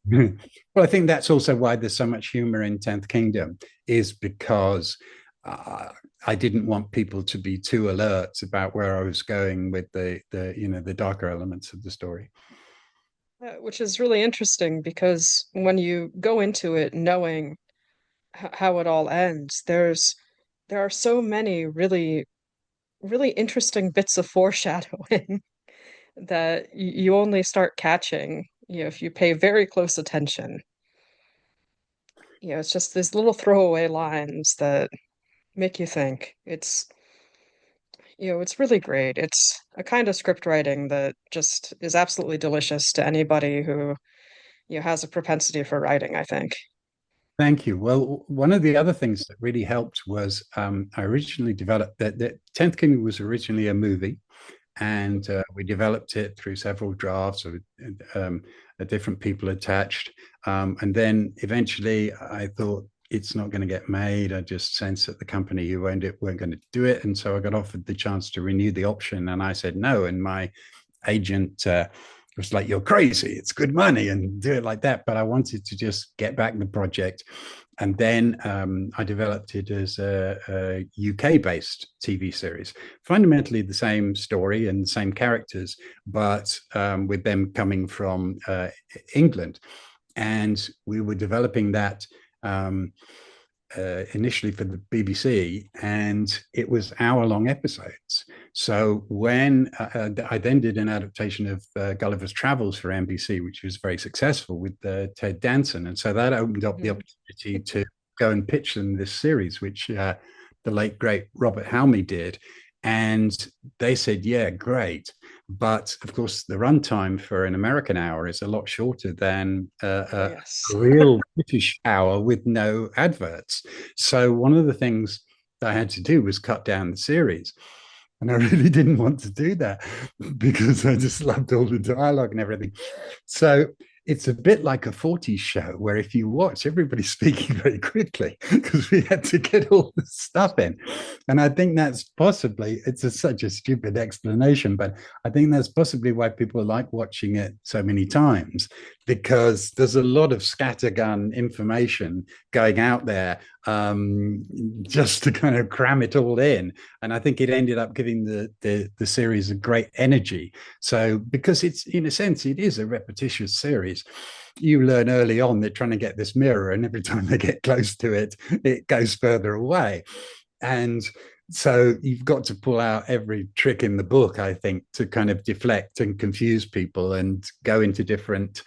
well, I think that's also why there's so much humor in 10th Kingdom, is because I didn't want people to be too alert about where I was going with the darker elements of the story. Which is really interesting because when you go into it knowing how it all ends, there are so many really interesting bits of foreshadowing that you only start catching, if you pay very close attention. It's just these little throwaway lines that make you think. It's really great. It's a kind of script writing that just is absolutely delicious to anybody who, has a propensity for writing, I think. Thank you. Well, one of the other things that really helped was I originally developed that 10th Kingdom was originally a movie, and we developed it through several drafts of different people attached. And then eventually I thought, it's not going to get made. I just sensed that the company who owned it weren't going to do it. And so I got offered the chance to renew the option, and I said no. And my agent was like, you're crazy. It's good money and do it like that. But I wanted to just get back the project. And then I developed it as a UK-based TV series, fundamentally the same story and the same characters, but with them coming from England. And we were developing that initially for the BBC, and it was hour-long episodes. So when I then did an adaptation of Gulliver's Travels for NBC, which was very successful with Ted Danson, and so that opened up the opportunity to go and pitch them this series, which the late great Robert Halmy did, and they said, yeah, great. But of course, the runtime for an American hour is a lot shorter than a Yes. real British hour with no adverts. So one of the things I had to do was cut down the series. And I really didn't want to do that because I just loved all the dialogue and everything. So it's a bit like a 40s show where if you watch, everybody's speaking very quickly because we had to get all the stuff in. And I think that's possibly, such a stupid explanation, but I think that's possibly why people like watching it so many times, because there's a lot of scattergun information going out there, just to kind of cram it all in. And I think it ended up giving the series a great energy. So because it's, in a sense, it is a repetitious series. You learn early on they're trying to get this mirror, and every time they get close to it, it goes further away. And so you've got to pull out every trick in the book, I think, to kind of deflect and confuse people and go into different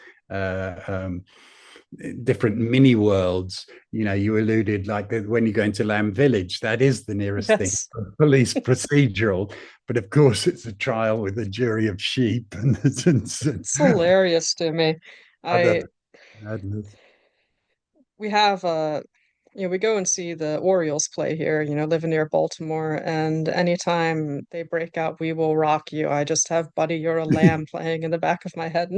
different mini worlds. You know, you alluded, like, when you go into Lamb Village, that is the nearest thing, Yes. police procedural, but of course it's a trial with a jury of sheep and It's hilarious to me. other I madness. we have we go and see the Orioles play here, living near Baltimore, and anytime they break out We Will Rock You, I just have Buddy You're a Lamb playing in the back of my head.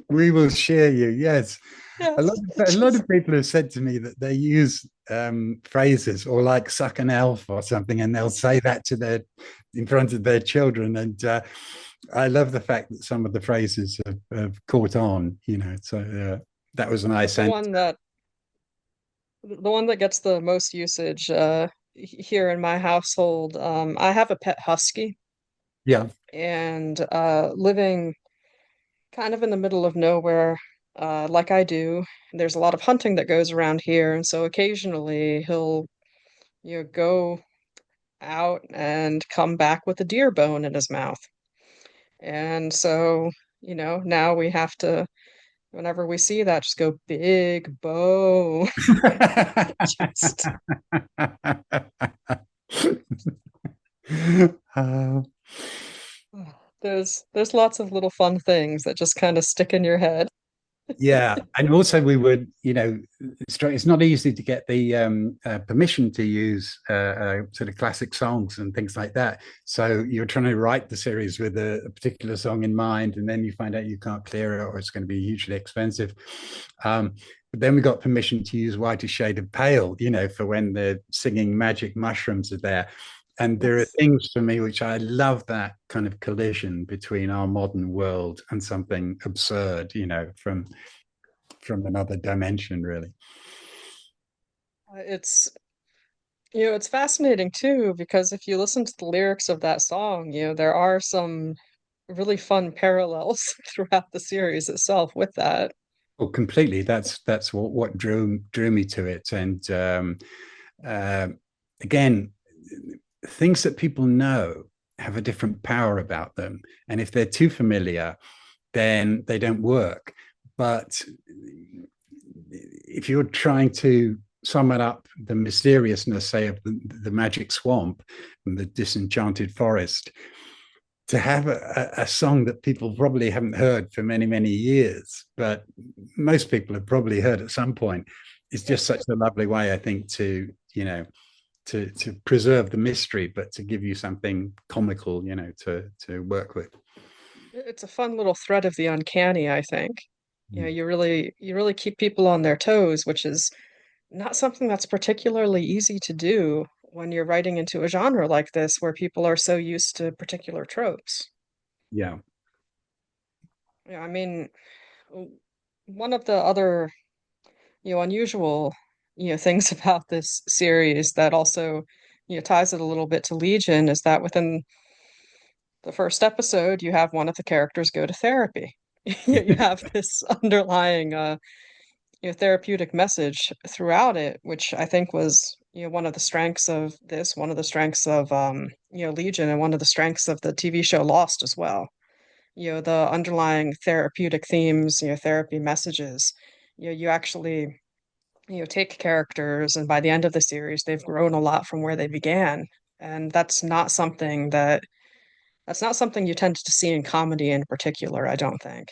We will share you, yes. Yes. A lot of people have said to me that they use phrases, or like suck an elf or something, and they'll say that to their in front of their children. And I love the fact that some of the phrases have caught on, so that was a nice The end. one that gets the most usage here in my household, I have a pet husky, Yeah. and living kind of in the middle of nowhere, like I do, there's a lot of hunting that goes around here, and so occasionally he'll, go out and come back with a deer bone in his mouth. And so, now we have to, whenever we see that, just go big bone. Just uh, there's lots of little fun things that just kind of stick in your head. yeah, and also we would, it's not easy to get the permission to use sort of classic songs and things like that. So you're trying to write the series with a particular song in mind, and then you find out you can't clear it, or it's going to be hugely expensive. But then we got permission to use Whiter Shade of Pale, for when the singing magic mushrooms are there. And there are Yes. things for me which I love, that kind of collision between our modern world and something absurd, from another dimension, really. It's it's fascinating too, because if you listen to the lyrics of that song, there are some really fun parallels throughout the series itself with that. Well, completely. That's what drew me to it. And uh, again, things that people know have a different power about them, and if they're too familiar, then they don't work. But if you're trying to sum it up, the mysteriousness, say, of the magic swamp and the disenchanted forest, to have a song that people probably haven't heard for many, many years, but most people have probably heard at some point, is just such a lovely way, I think, to preserve the mystery, but to give you something comical, to work with. It's a fun little thread of the uncanny, I think. Mm. You really keep people on their toes, which is not something that's particularly easy to do when you're writing into a genre like this, where people are so used to particular tropes. Yeah. Yeah, I mean, one of the other, unusual, things about this series that also, ties it a little bit to Legion is that within the first episode, you have one of the characters go to therapy. You have this underlying, therapeutic message throughout it, which I think was, one of the strengths of this, one of the strengths of, Legion, and one of the strengths of the TV show Lost as well. The underlying therapeutic themes, therapy messages. You actually, take characters, and by the end of the series, they've grown a lot from where they began. And that's not something you tend to see in comedy in particular, I don't think.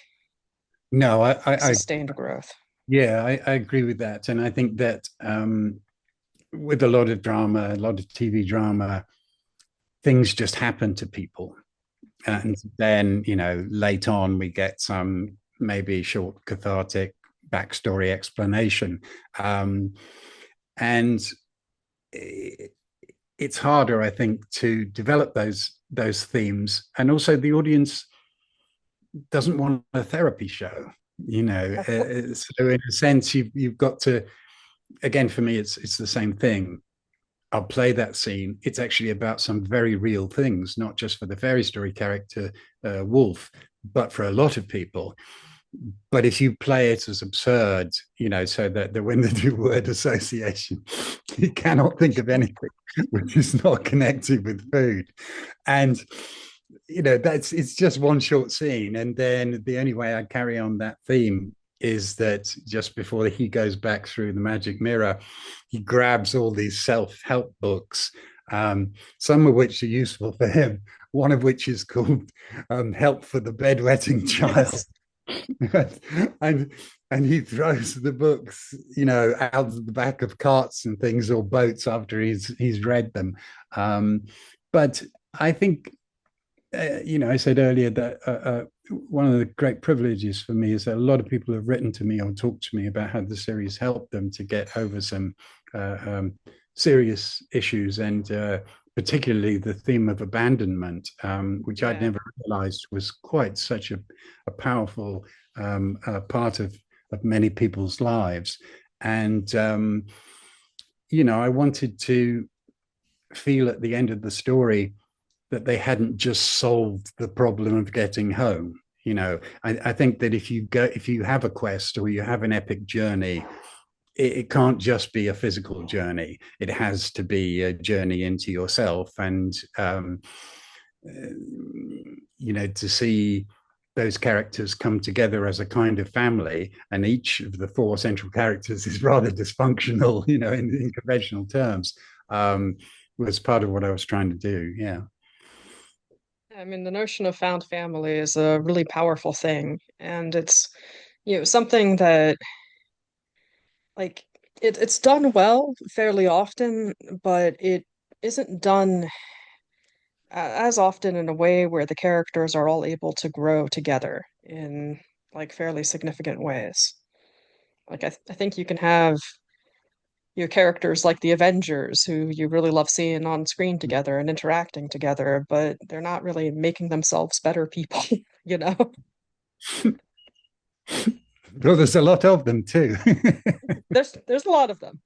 No, Sustained growth. yeah, I agree with that. And I think that with a lot of drama, a lot of TV drama, things just happen to people. And then, late on, we get some maybe short cathartic backstory explanation. And it's harder, I think, to develop those themes. And also the audience doesn't want a therapy show, so in a sense, you've got to, again, for me, it's the same thing. I'll play that scene. It's actually about some very real things, not just for the fairy story character Wolf, but for a lot of people. But if you play it as absurd, so that when they do word association, you cannot think of anything which is not connected with food. And it's just one short scene. And then the only way I carry on that theme is that just before he goes back through the magic mirror, he grabs all these self-help books, some of which are useful for him, one of which is called Help for the Bedwetting Child. Yes. and he throws the books, out of the back of carts and things, or boats, after he's read them. But I think, I said earlier that one of the great privileges for me is that a lot of people have written to me or talked to me about how the series helped them to get over some serious issues, and particularly the theme of abandonment, which I'd never realized was quite such a powerful part of many people's lives. And, I wanted to feel at the end of the story that they hadn't just solved the problem of getting home. I think that if you have a quest or you have an epic journey, it can't just be a physical journey. It has to be a journey into yourself, and to see those characters come together as a kind of family, and each of the four central characters is rather dysfunctional, in conventional terms, was part of what I was trying to do. Yeah. I mean, the notion of found family is a really powerful thing, and it's, something that, like, it's done well fairly often, but it isn't done as often in a way where the characters are all able to grow together in like fairly significant ways. Like I think you can have your characters like the Avengers who you really love seeing on screen together and interacting together, but they're not really making themselves better people, you know? Well, there's a lot of them too. There's a lot of them.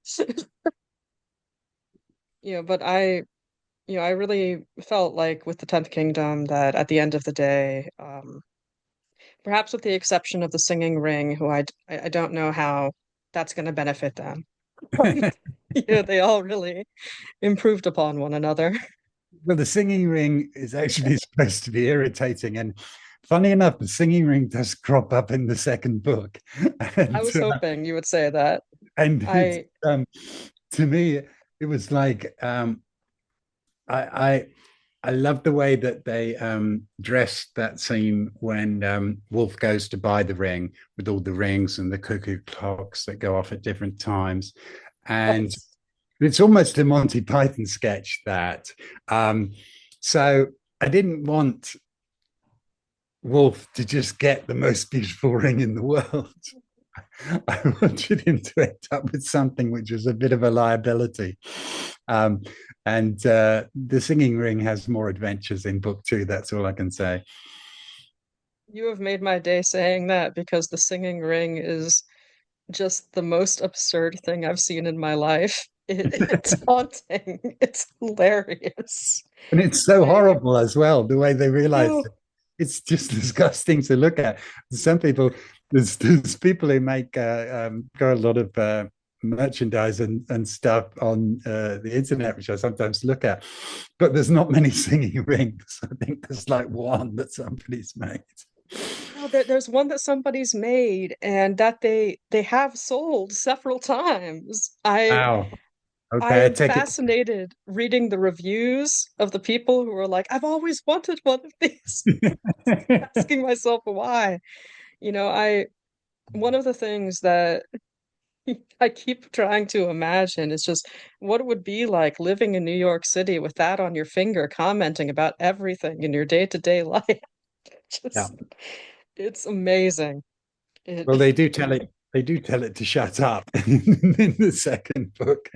But I really felt like with the 10th Kingdom that at the end of the day, perhaps with the exception of the singing ring, who I don't know how that's going to benefit them. They all really improved upon one another. Well, the singing ring is actually supposed to be irritating, and funny enough, the singing ring does crop up in the second book. And, I was hoping you would say that. and I to me, it was like I I love the way that they dressed that scene when Wolf goes to buy the ring, with all the rings and the cuckoo clocks that go off at different times, and yes. it's almost a Monty Python sketch, that. So I didn't want Wolf to just get the most beautiful ring in the world. I wanted him to end up with something which was a bit of a liability. Um, and the singing ring has more adventures in book two. That's all I can say. You have made my day saying that because the singing ring is just the most absurd thing I've seen in my life. It's haunting. It's hilarious. And it's so I horrible as well, the way they realize oh, it. It's just disgusting to look at. Some people, there's people who make got a lot of merchandise and stuff on the internet, which I sometimes look at, but there's not many singing rings. I think there's like one that somebody's made. no, there's one that somebody's made and that they have sold several times. Wow. I Okay, I am take it. fascinated reading the reviews of the people who are like, I've always wanted one of these, asking myself why. I One of the things that I keep trying to imagine. It's just what it would be like living in New York City with that on your finger, commenting about everything in your day-to-day life. Yeah. Just, it's amazing. Well, It, they do tell it. They do tell it to shut up in the second book.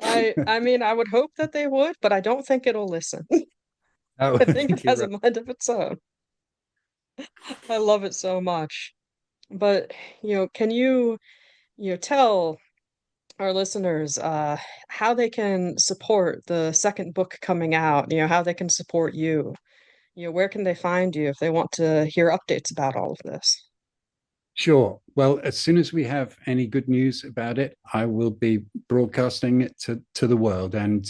I mean, I would hope that they would, but I don't think it'll listen. Oh, I I think it think you're has right. a mind of its own. I love it so much. But, can tell our listeners how they can support the second book coming out, how they can support you. Where can they find you if they want to hear updates about all of this? Sure. Well, as soon as we have any good news about it, I will be broadcasting it to the world and,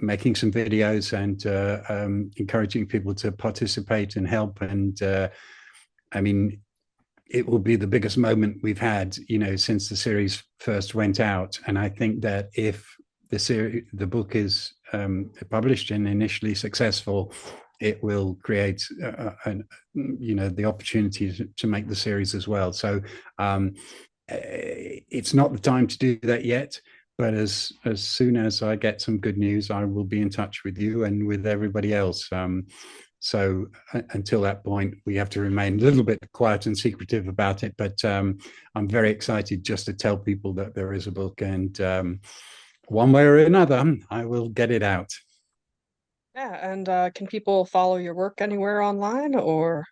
making some videos and encouraging people to participate and help. And I mean, it will be the biggest moment we've had, since the series first went out. And I think that if the book is published and initially successful, it will create, the opportunity to make the series as well. So it's not the time to do that yet. But as soon as I get some good news, I will be in touch with you and with everybody else. So until that point, we have to remain a little bit quiet and secretive about it. But I'm very excited just to tell people that there is a book, and one way or another, I will get it out. Yeah, and can people follow your work anywhere online, or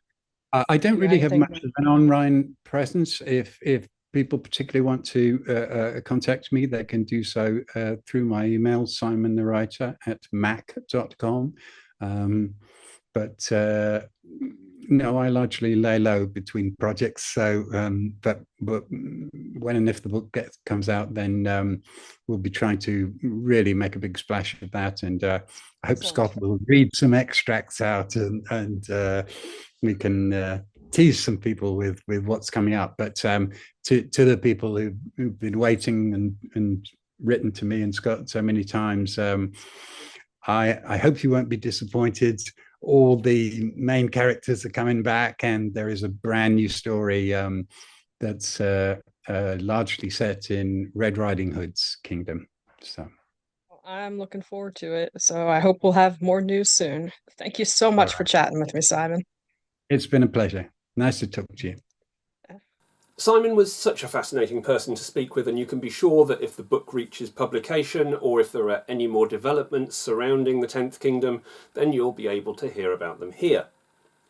I don't do you have really have anything? much of an online presence. If people particularly want to contact me, they can do so through my email, Simon the Writer at mac.com. But no, I largely lay low between projects. So, but when and if the book comes out, then we'll be trying to really make a big splash of that. And I hope Excellent. Scott will read some extracts out, and we can tease some people with what's coming up. But to the people who've been waiting and written to me and Scott so many times, I hope you won't be disappointed. All the main characters are coming back, and there is a brand new story that's largely set in Red Riding Hood's kingdom. So, I'm looking forward to it. So I hope we'll have more news soon. Thank you so all much for right. chatting with me, Simon. It's been a pleasure. Nice to talk to you. Simon was such a fascinating person to speak with, and you can be sure that if the book reaches publication or if there are any more developments surrounding the 10th Kingdom, then you'll be able to hear about them here.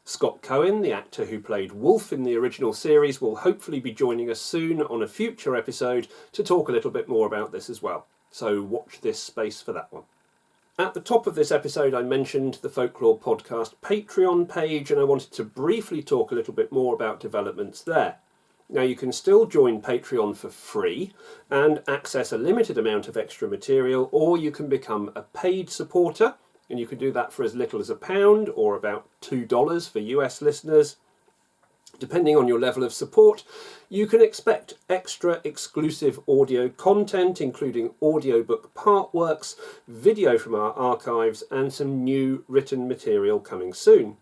Scott Cohen, the actor who played Wolf in the original series, will hopefully be joining us soon on a future episode to talk a little bit more about this as well. So watch this space for that one. At the top of this episode, I mentioned the Folklore Podcast Patreon page, and I wanted to briefly talk a little bit more about developments there. Now, you can still join Patreon for free and access a limited amount of extra material, or you can become a paid supporter, and you can do that for as little as £1 or about $2 for US listeners. Depending on your level of support, you can expect extra exclusive audio content, including audiobook part works, video from our archives, and some new written material coming soon.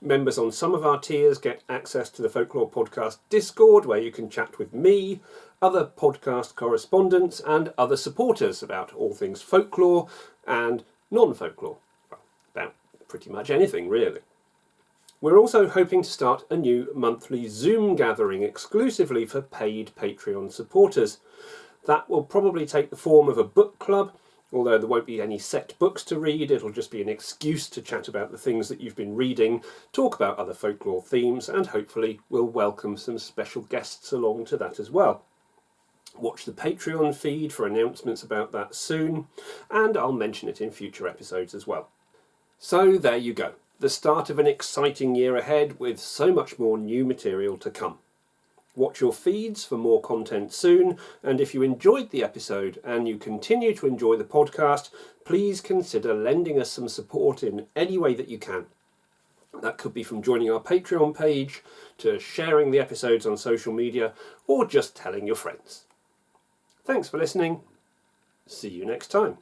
Members on some of our tiers get access to the Folklore Podcast Discord, where you can chat with me, other podcast correspondents, and other supporters about all things folklore and non-folklore. Well, about pretty much anything, really. We're also hoping to start a new monthly Zoom gathering exclusively for paid Patreon supporters. That will probably take the form of a book club, although there won't be any set books to read. It'll just be an excuse to chat about the things that you've been reading, talk about other folklore themes, and hopefully we'll welcome some special guests along to that as well. Watch the Patreon feed for announcements about that soon, and I'll mention it in future episodes as well. So there you go, the start of an exciting year ahead with so much more new material to come. Watch your feeds for more content soon, and if you enjoyed the episode and you continue to enjoy the podcast, please consider lending us some support in any way that you can. That could be from joining our Patreon page, to sharing the episodes on social media, or just telling your friends. Thanks for listening. See you next time.